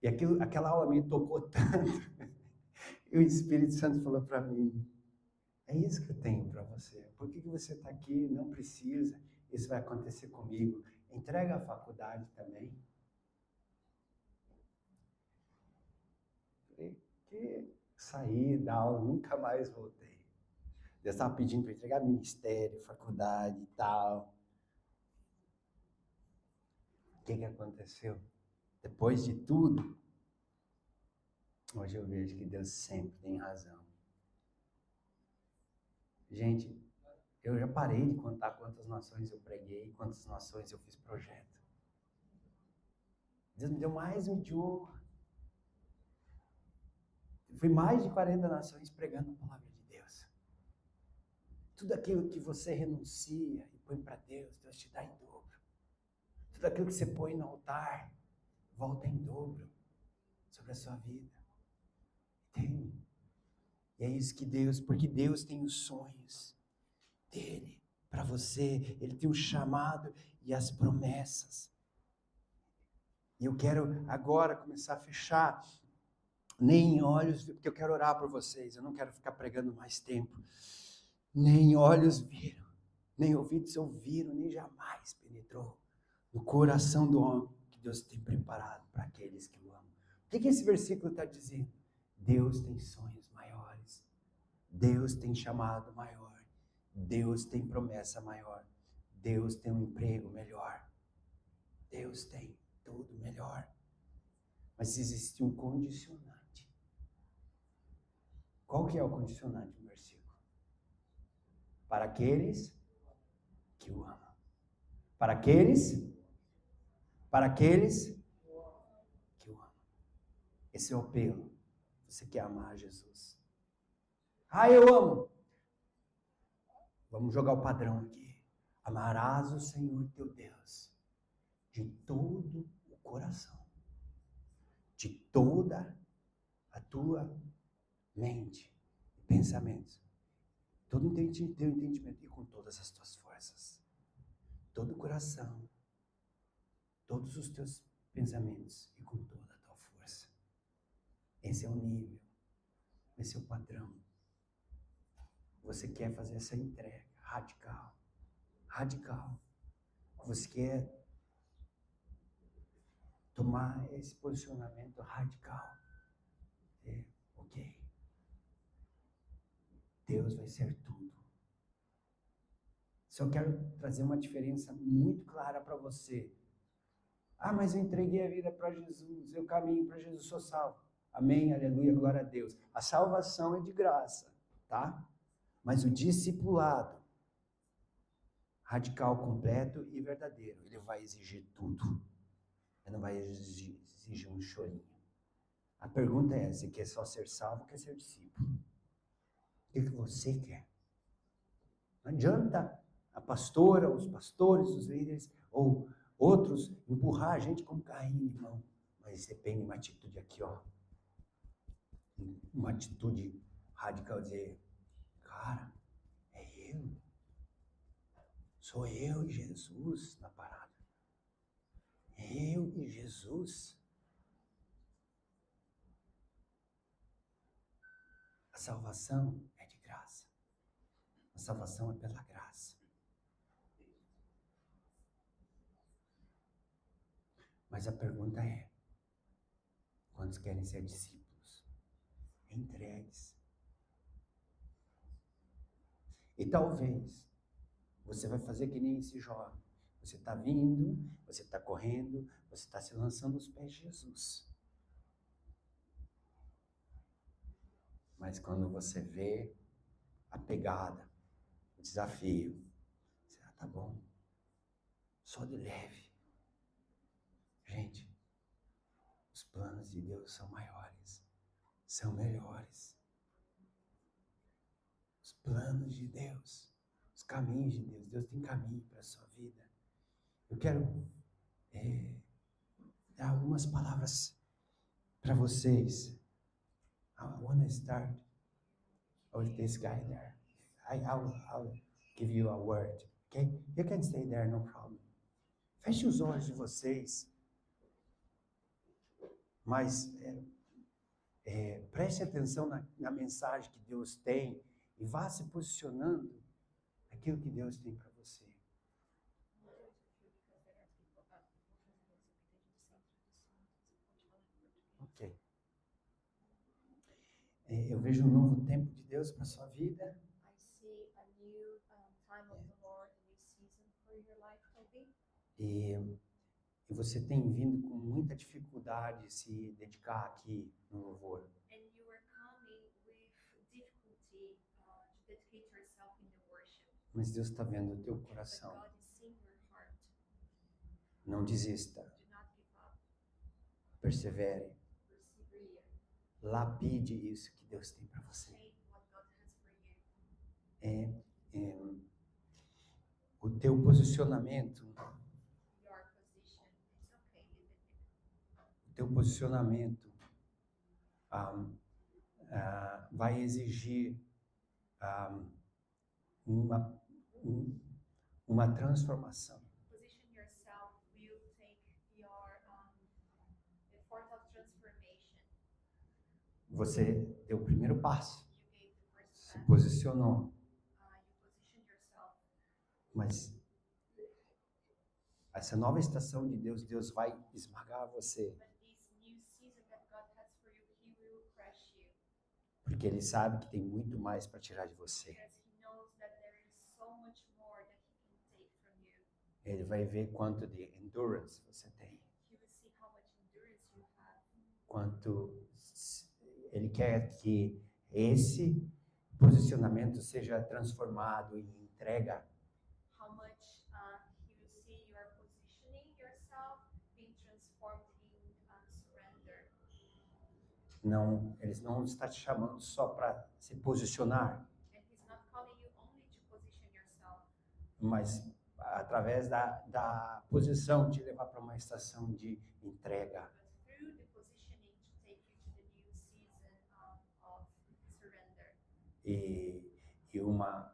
E aquela aula me tocou tanto. E o Espírito Santo falou para mim, é isso que eu tenho para você. Por que você está aqui? Não precisa. Isso vai acontecer comigo. Entrega a faculdade também. Falei, que saí da aula, nunca mais voltei. Deus estava pedindo para entregar ministério, faculdade e tal. O que aconteceu? Depois de tudo, hoje eu vejo que Deus sempre tem razão. Gente, eu já parei de contar quantas nações eu preguei, quantas nações eu fiz projeto. Deus me deu mais um idioma. Fui mais de 40 nações pregando a palavra de Deus. Tudo aquilo que você renuncia e põe para Deus, Deus te dá em dobro. Tudo aquilo que você põe no altar, volta em dobro sobre a sua vida. Tem. E é isso que porque Deus tem os sonhos dele para você. Ele tem o chamado e as promessas. E eu quero agora começar a fechar Nem olhos, porque eu quero orar por vocês, eu não quero ficar pregando mais tempo. Nem olhos viram, nem ouvidos ouviram, nem jamais penetrou no coração do homem que Deus tem preparado para aqueles que o amam. O que esse versículo está dizendo? Deus tem sonhos maiores, Deus tem chamado maior, Deus tem promessa maior, Deus tem um emprego melhor, Deus tem tudo melhor. Mas existe um condicionante. Qual que é o condicionante no versículo? Para aqueles que o amam. Para aqueles que o amam. Esse é o apelo. Você quer amar Jesus. Eu amo. Vamos jogar o padrão aqui. Amarás o Senhor teu Deus de todo o coração, de toda a tua mente e pensamentos, todo o teu entendimento e com todas as tuas forças, todo o coração, todos os teus pensamentos e com toda a tua força. Esse é o nível, esse é o padrão. Você quer fazer essa entrega radical, radical. Você quer tomar esse posicionamento radical. Ok. Deus vai ser tudo. Só quero trazer uma diferença muito clara para você. Mas eu entreguei a vida para Jesus, eu caminho para Jesus, sou salvo. Amém, aleluia, glória a Deus. A salvação é de graça, tá? Mas o discipulado radical, completo e verdadeiro, ele vai exigir tudo. Ele não vai exigir um chorinho. A pergunta é, você quer só ser salvo ou quer ser discípulo? O que você quer? Não adianta a pastora, os pastores, os líderes ou outros empurrar a gente como carrinho de mão. Mas depende de uma atitude aqui, ó. Uma atitude radical, dizer, cara, é eu. Sou eu e Jesus na parada. Eu e Jesus. A salvação é de graça. A salvação é pela graça. Mas a pergunta é, quantos querem ser discípulos? Entregues. E talvez você vai fazer que nem esse jovem. Você está vindo, você está correndo, você está se lançando aos pés de Jesus. Mas quando você vê a pegada, o desafio, você tá bom, só de leve. Gente, os planos de Deus são maiores, são melhores. Os planos de Deus, os caminhos de Deus, Deus tem caminho para a sua vida. Eu quero dar algumas palavras para vocês. I want to start with this guy there. I'll give you a word, okay? You can stay there, no problem. Feche os olhos de vocês. Mas preste atenção na mensagem que Deus tem e vá se posicionando naquilo que Deus tem para você. Ok. Eu vejo um novo tempo de Deus para a sua vida. E você tem vindo com muita dificuldade se dedicar aqui no louvor. Mas Deus está vendo o teu coração. Não desista. Persevere. Lapide isso que Deus tem para você. O teu posicionamento. O teu posicionamento vai exigir uma transformação. Você deu o primeiro passo, You gave the first se step. posicionou, You positioned yourself. mas essa nova estação de Deus, Deus vai esmagar você, But this new season that God has for you, He will crush you. porque Ele sabe que tem muito mais para tirar de você. Because He knows that there is so much more that He can take from you. Ele vai ver quanto de endurance você tem, He will see how much endurance you have. quanto Ele quer que esse posicionamento seja transformado em entrega. How much He will see you are positioning yourself being transformed in surrender. Não, eles não estão te chamando só para se posicionar, And He's not calling you only to position yourself, mas através da posição te levar para uma estação de entrega. but through the positioning to take you to the new season of surrender. E uma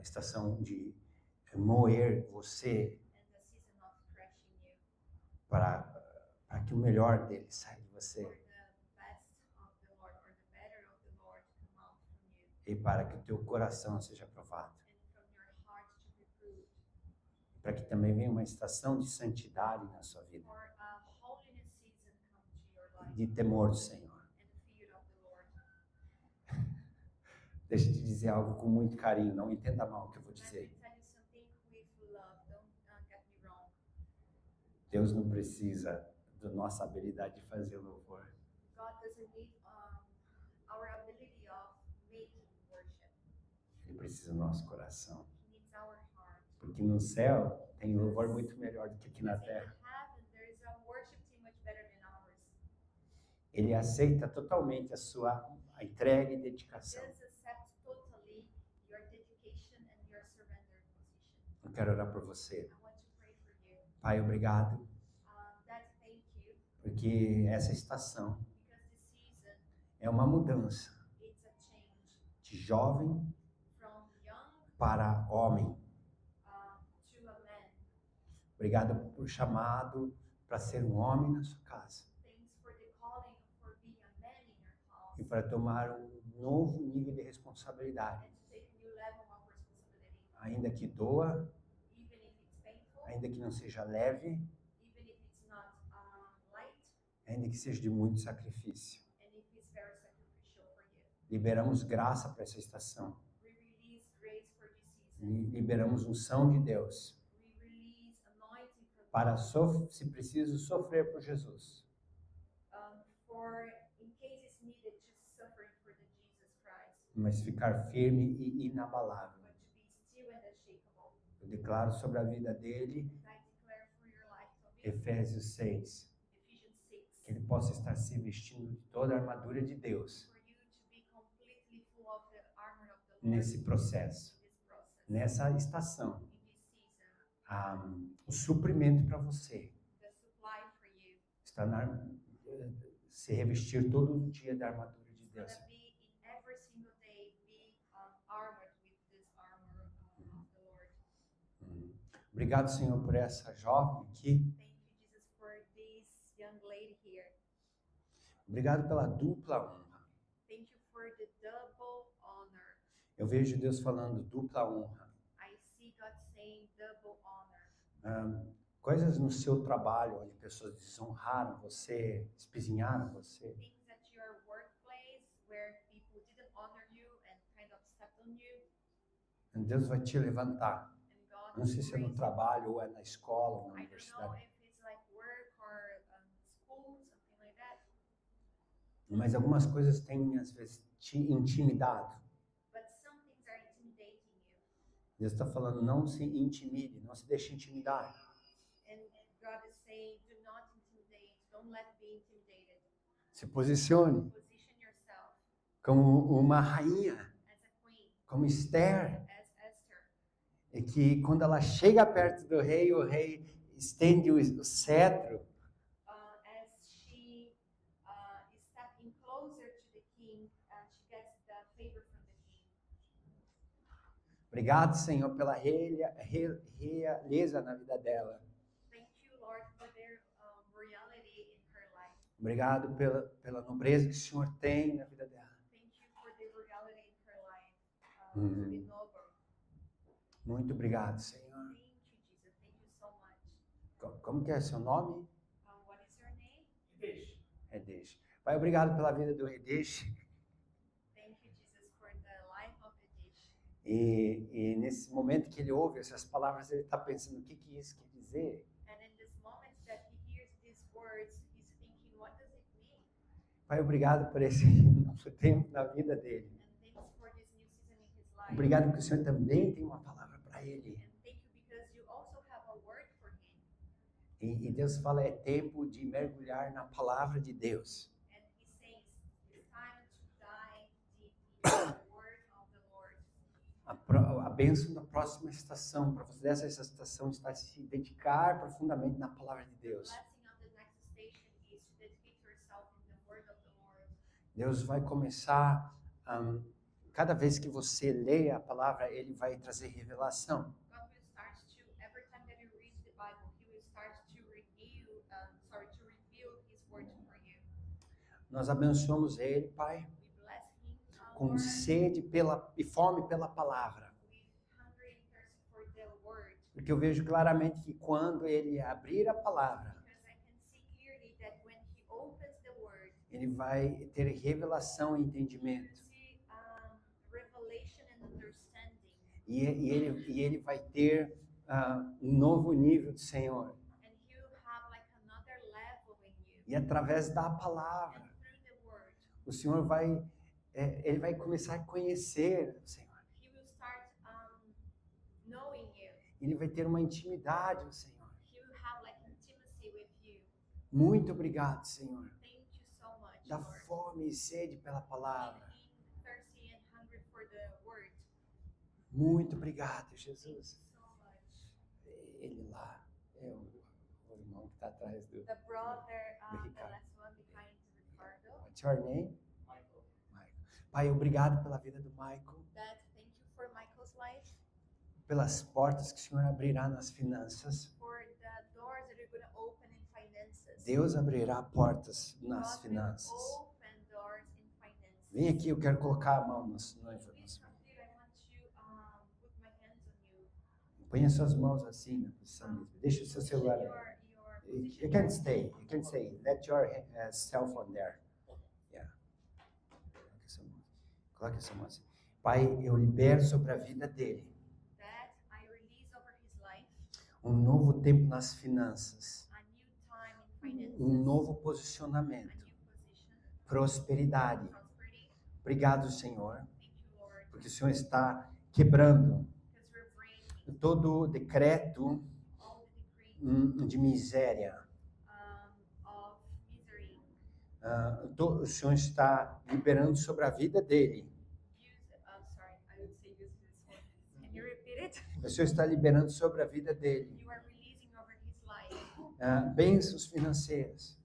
estação de moer você And the season of crushing you para que o melhor dele saia de você for the best of the Lord or the better of the Lord come out from you e para que o teu coração seja provado. and from your heart to be proved. Para que também venha uma estação de santidade na sua vida, For a holiness season come to your life de temor do Senhor. and the fear of the Lord. Deixa eu te dizer algo com muito carinho, não entenda mal o que eu vou Let me dizer. tell you something with love. Don't get me wrong. Deus não precisa da nossa habilidade de fazer louvor. God doesn't need our ability of making worship. Ele precisa do nosso coração. He needs our heart. Porque no céu tem louvor muito melhor do que aqui na Because in terra. heaven there is a worship team much better than ours. Ele aceita totalmente a sua entrega e dedicação. Just accept totally your dedication and your surrender position. Eu quero orar por você. I want to pray for you. Pai, obrigado, Dad, thank you, porque essa estação because this season é uma mudança it's a change de jovem from young para homem. to a man. Obrigado por chamado para ser um homem na sua casa Thanks for the calling for being a man in your house e para tomar um novo nível de responsabilidade, and to take a new level of responsibility. ainda que doa, Even if it's painful, ainda que não seja leve, even if it's not light, ainda que seja de muito sacrifício. and if it's very sacrificial for you. Liberamos graça para essa estação. We release grace for this season. Liberamos unção de Deus We release anointing from para, God. se preciso, sofrer por Jesus. For in case it's needed to suffer for the Jesus Christ, Mas ficar firme e inabalável. but to be still and unshakable. Eu declaro sobre a vida dele, And I declare for your life, Toby, Efésios 6, Ephesians 6, que ele possa estar se vestindo de toda a armadura de Deus for you to be completely full of the armor of the Lord nesse processo, in this process, nessa estação. in this season. O suprimento para você The supply for you está se revestir todo dia da armadura de is Deus. going to be in every single day be armored with this armor of the Lord. Obrigado, Senhor, por essa jovem aqui. Thank you, Jesus, for this young lady here. Obrigado pela dupla honra. Thank you for the double honor. Eu vejo Deus falando dupla honra. I see God saying double honor. Coisas no seu trabalho onde pessoas desonraram você, espizinharam você. Things at your workplace where people didn't honor you and kind of stepped on you. Deus vai te levantar. And God Não sei se é no raised you. trabalho ou é na escola ou na I don't know universidade. if it's like work or school, something like that. Mas algumas coisas têm, às vezes, te intimidado. But some things are intimidating you. Deus está falando, não se intimide, não se deixe intimidar. And God is saying, do not intimidate. Don't let be intimidated. Se posicione Position yourself como uma rainha, as a queen, como Esther. as Esther. E que quando ela chega perto do rei, o rei estende o cetro. As she is stepping closer to the king, she gets the favor from the king. Obrigado, Senhor, pela realeza na vida dela. Thank you, Lord, for their reality in her life. Obrigado pela nobreza que o Senhor tem na vida dela. Thank you for the reality in her life, to be noble. Muito obrigado, Senhor. Thank you, Jesus. Thank you so much. Como que é seu nome? What is your name? Redesh. Pai, obrigado pela vida do Redesh. Thank you, Jesus, for the life of the dish. E nesse momento que ele ouve essas palavras, ele está pensando o que isso quer dizer. And in this moment that he hears these words, he's thinking, what does it mean? Pai, obrigado por esse novo tempo na vida dele. And thanks for this new season in his life. Obrigado porque o Senhor também tem uma palavra para ele. And thank you because you also have a word for him. E Deus fala, é tempo de mergulhar na palavra de Deus. And he says, it's time to dive deep into the word of the Lord. A bênção da próxima estação, para você dessa estação, está se dedicar profundamente na palavra de The Deus. blessing of the next station is to dedicate yourself in the word of the Lord. Deus vai começar, cada vez que você lê a palavra, Ele vai trazer revelação. God will start to, every time that you read the Bible, he will start to reveal his word for you. Nós abençoamos Ele, Pai, We bless him, com Lord, sede e fome pela palavra. with hunger and thirst for the word. Porque eu vejo claramente que quando Ele abrir a palavra, Because I can see clearly that when he opens the word, Ele vai ter revelação e you entendimento. see revelation and understanding. E ele vai ter um novo nível do Senhor. And he will have like another level in you. E através da palavra, And through the word, o Senhor ele vai começar a conhecer o Senhor. he will start knowing you. Ele vai ter uma intimidade, o Senhor. He will have like intimacy with you. Muito obrigado, Senhor. Thank you so much, Da Lord. fome e sede pela palavra. Being thirsty and hungry for the word. Muito obrigado, Thank Jesus. you so much. Ele lá é o irmão que está atrás do. The brother, the Ricardo. last one behind Ricardo. What's your name? Michael. Pai, obrigado pela vida do Michael, That thank you for Michael's life, pelas portas que o Senhor abrirá nas finanças. for the doors that you're going to open in finances. Deus abrirá portas nas God will finanças. open doors in finances. Vem aqui, eu quero colocar a mão nas Please finanças. come here. I want to put my hands on you. Põe as suas mãos assim na posição mesmo. Deixa o seu celular aí. Your You can stay. You can stay. Let your cell phone there. Yeah. Coloque essa mão assim. Pai, eu libero sobre a vida dele that I release over his life um novo tempo nas finanças, a new time in finances, um novo a posicionamento, new position, prosperidade. prosperity. Obrigado, Senhor, Thank you, Lord, porque o Senhor está quebrando because we're breaking todo decreto all the decree de miséria. of misery. O Senhor está liberando sobre a vida dele. Sorry, I would say use this one. Can you repeat it? O Senhor está liberando sobre a vida dele You are releasing over his life bênçãos financeiras.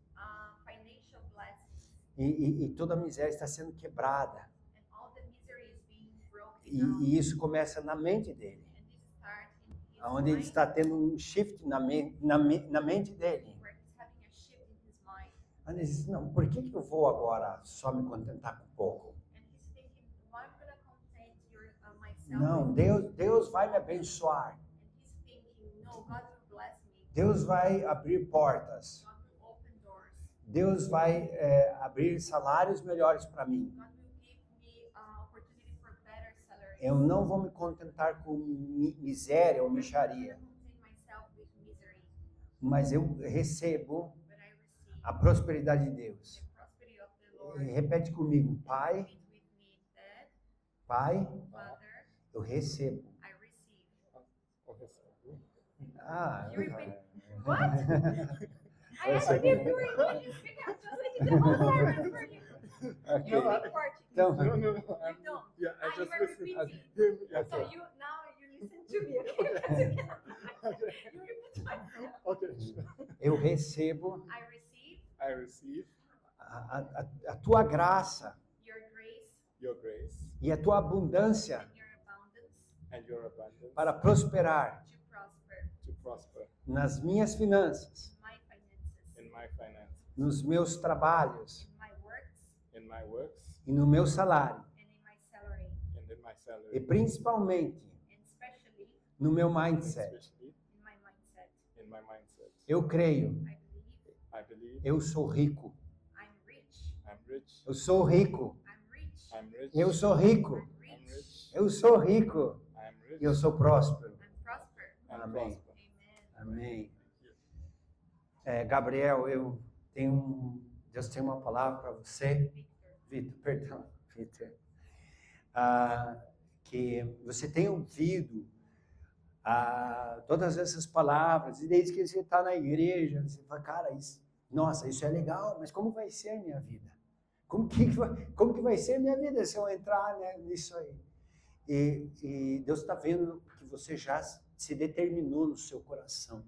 financial blessings, E toda a miséria está sendo quebrada. and all the misery is being broken E down. isso começa na mente dele, And this starts in his onde ele mind, está tendo um shift na mente dele. where he's having a shift in his mind. Onde ele diz, não, por que eu vou agora só me contentar com pouco? And he's thinking, why I'm going to content myself? Não, Deus vai me abençoar. And he's thinking, no, God will bless me. Deus vai abrir portas. God will open doors. Deus vai abrir salários melhores para mim. God will give me opportunity for better salaries. Eu não vou me contentar com miséria ou I'm not micharia, going to content myself with misery, mas eu recebo but I receive a prosperidade de Deus. the prosperity of the Lord. Repete comigo, Pai, Repeat with me, Dad, Pai, Father, eu recebo. I receive. Ah, You repeat. What? I asked you if you were English speaking. I'm translating the whole sermon for you. You ok. speak Portuguese. Então, No, You I'm, don't. yeah, I You just were listened. repeating. Yeah, So you now you listen to me, okay? Because you cannot. You repeat myself. okay. eu recebo I receive I receive a tua graça your grace your grace e a tua abundância and your abundance and your abundance para prosperar to prosper to prosper nas minhas finanças, my finances, in my finances, nos meus trabalhos in my works, e no meu salário, and in my salary, e and principalmente especially no meu mindset. in my mindset. Eu creio, I believe eu sou rico. I'm rich. Eu sou rico. I'm rich. Eu sou rico. I'm rich. Eu sou rico. I'm rich. E eu sou próspero. I'm prosper. Amém. Amen. Amém. Gabriel, Deus tem uma palavra para você. Vitor, perdão. Vitor. Que você tem ouvido todas essas palavras, e desde que você está na igreja, você fala, cara, isso é legal, mas como vai ser a minha vida? Como que vai ser a minha vida se eu entrar, né, nisso aí? E Deus está vendo que você já se determinou no seu coração.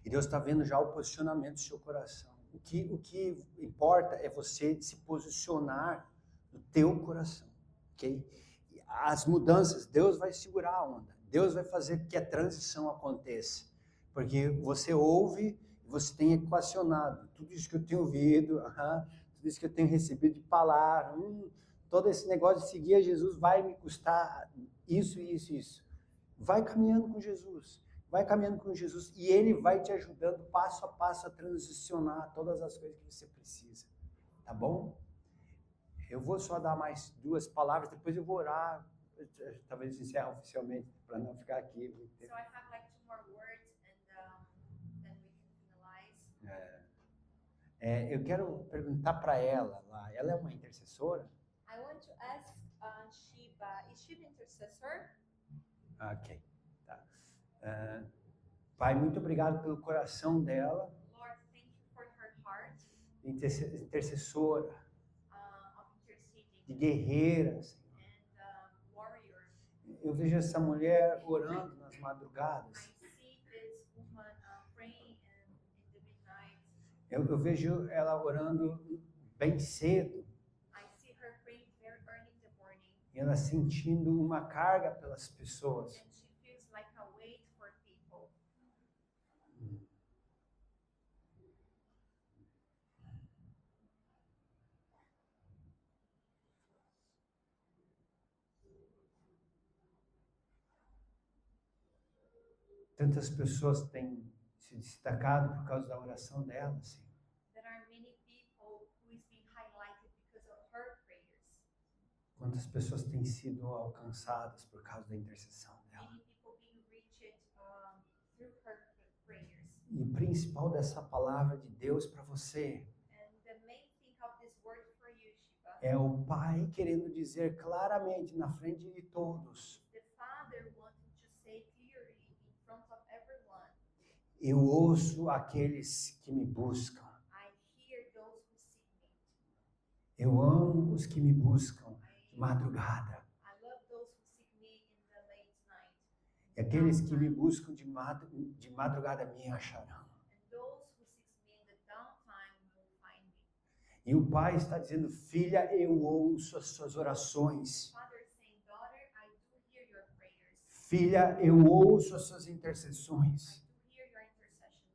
E Deus está vendo já o posicionamento do seu coração. O que importa é você se posicionar no teu coração, ok? As mudanças, Deus vai segurar a onda. Deus vai fazer que a transição aconteça. Porque você ouve, você tem equacionado tudo isso que eu tenho ouvido, tudo isso que eu tenho recebido de palavra, todo esse negócio de seguir a Jesus vai me custar isso, isso, isso. Vai caminhando com Jesus. Vai caminhando com Jesus e Ele vai te ajudando passo a passo a transicionar todas as coisas que você precisa. Tá bom? Eu vou só dar mais 2 palavras, depois eu vou orar, talvez encerre oficialmente, para não ficar aqui. So I have like 2 more words and then we can finalize. Eu quero perguntar para ela lá, ela é uma intercessora? I want to ask Shiva, is she an intercessor? Ok, tá. Pai, muito obrigado pelo coração dela, Lord, thank you for her heart intercessora, of interceding de guerreira, Senhor. and warrior. Eu vejo essa mulher orando nas madrugadas. I see this woman praying in the midnight. Eu vejo ela orando bem cedo. I see her praying very early in the morning. E ela sentindo uma carga pelas pessoas. And she feels like a weight for people. Tantas pessoas têm se destacado por causa da oração dela, Senhor. There are many people who is being highlighted because of her prayers. Quantas pessoas têm sido alcançadas por causa da intercessão dela. Many people being reached through her prayers. E o principal dessa palavra de Deus para você And the main thing of this word for you, Shiva, é o Pai querendo dizer claramente na frente de todos: the Father wanting to say clearly in front of everyone, eu ouço aqueles que me buscam. I hear those who seek me. Eu amo os que me buscam de madrugada. I love those who seek me in the late night. E aqueles que me buscam de madrugada me acharão. And those who seek me in the downtime will find me. E o Pai está dizendo: filha, eu ouço as suas orações. Father saying, daughter, I do hear your prayers. Filha, eu ouço as suas intercessões. I do hear your intercessions.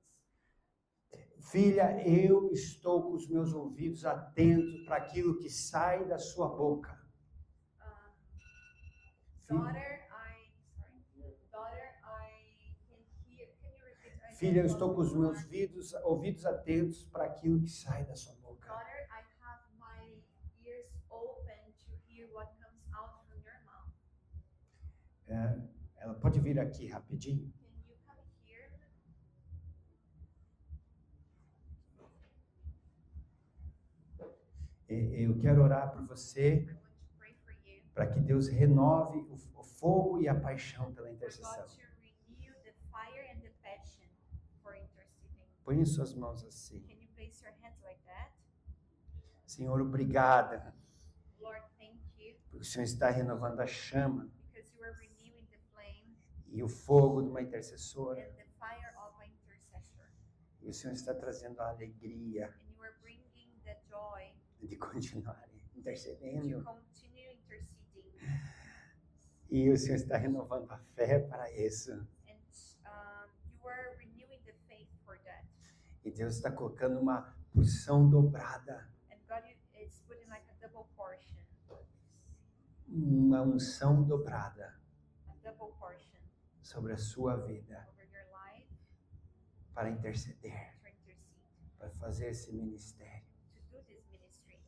Filha, eu estou com os meus ouvidos atentos para aquilo que sai da sua boca. Daughter, I can hear. Can you repeat? Filha, eu estou com os meus ouvidos atentos para aquilo que sai da sua boca. Daughter, I have my ears open to hear what comes out from your mouth. Ela pode vir aqui rapidinho? Can you come here? Eu quero orar por você, I want to pray for you. para que Deus renove o fogo e a paixão pela For intercessão. God to renew the fire and the passion for interceding. Põe suas mãos assim. Can you place your hands like that? Senhor, obrigada, Lord, thank you porque o Senhor está renovando a chama because you are renewing the flame e o fogo de uma intercessora. and the fire of an intercessor. E o Senhor está trazendo a alegria And you are bringing the joy de continuar to intercedendo. continue interceding. E o Senhor está renovando a fé para isso. And you are renewing the faith for that. E Deus está colocando uma porção dobrada, And God is putting like a double portion, uma unção dobrada a double portion sobre a sua vida over your life para interceder, to intercede, para fazer esse ministério, to do this ministry,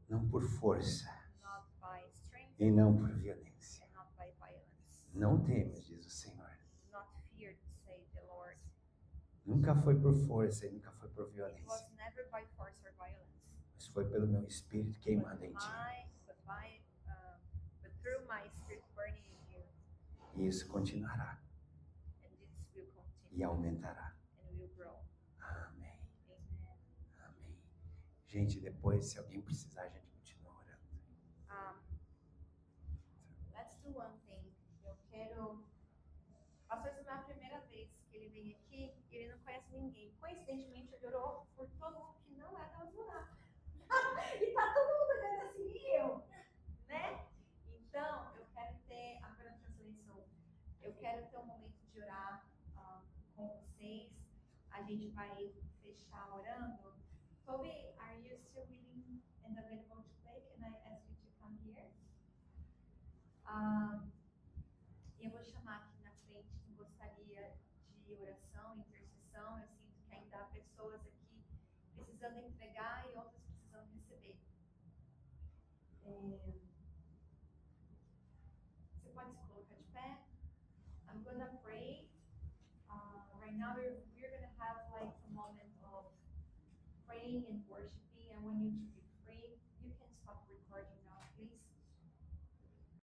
não por força not by strength e não por violência. and not by violence. Não temas, diz o Senhor. Do not fear, say the Lord. Nunca foi por força e nunca foi por It violência, was never by force or violence, mas foi pelo meu espírito queimando em ti. but through my spirit burning in you, E isso continuará and this will e continue aumentará. and will grow. Amém. Amen. Amém. Gente, depois, se alguém precisar, a gente continua orando. Let's do one thing. Eu quero. Pastor, essa é a primeira vez que ele vem aqui e ele não conhece ninguém. Coincidentemente, ele orou por todo mundo que não é da Azurá. E tá todo mundo olhando assim, e eu, né? Então, eu quero ter a Current Translation. Eu quero ter um momento de orar com vocês. A gente vai fechar orando. Toby, are you still willing and available to play? Can I ask you to come here? Eu vou chamar aqui na frente quem gostaria de oração, intercessão. Eu sinto que ainda há pessoas aqui precisando entregar e outras precisando receber. Você pode se colocar de pé? I'm gonna pray. Right now we're gonna have like a moment of praying and worshiping. I want you to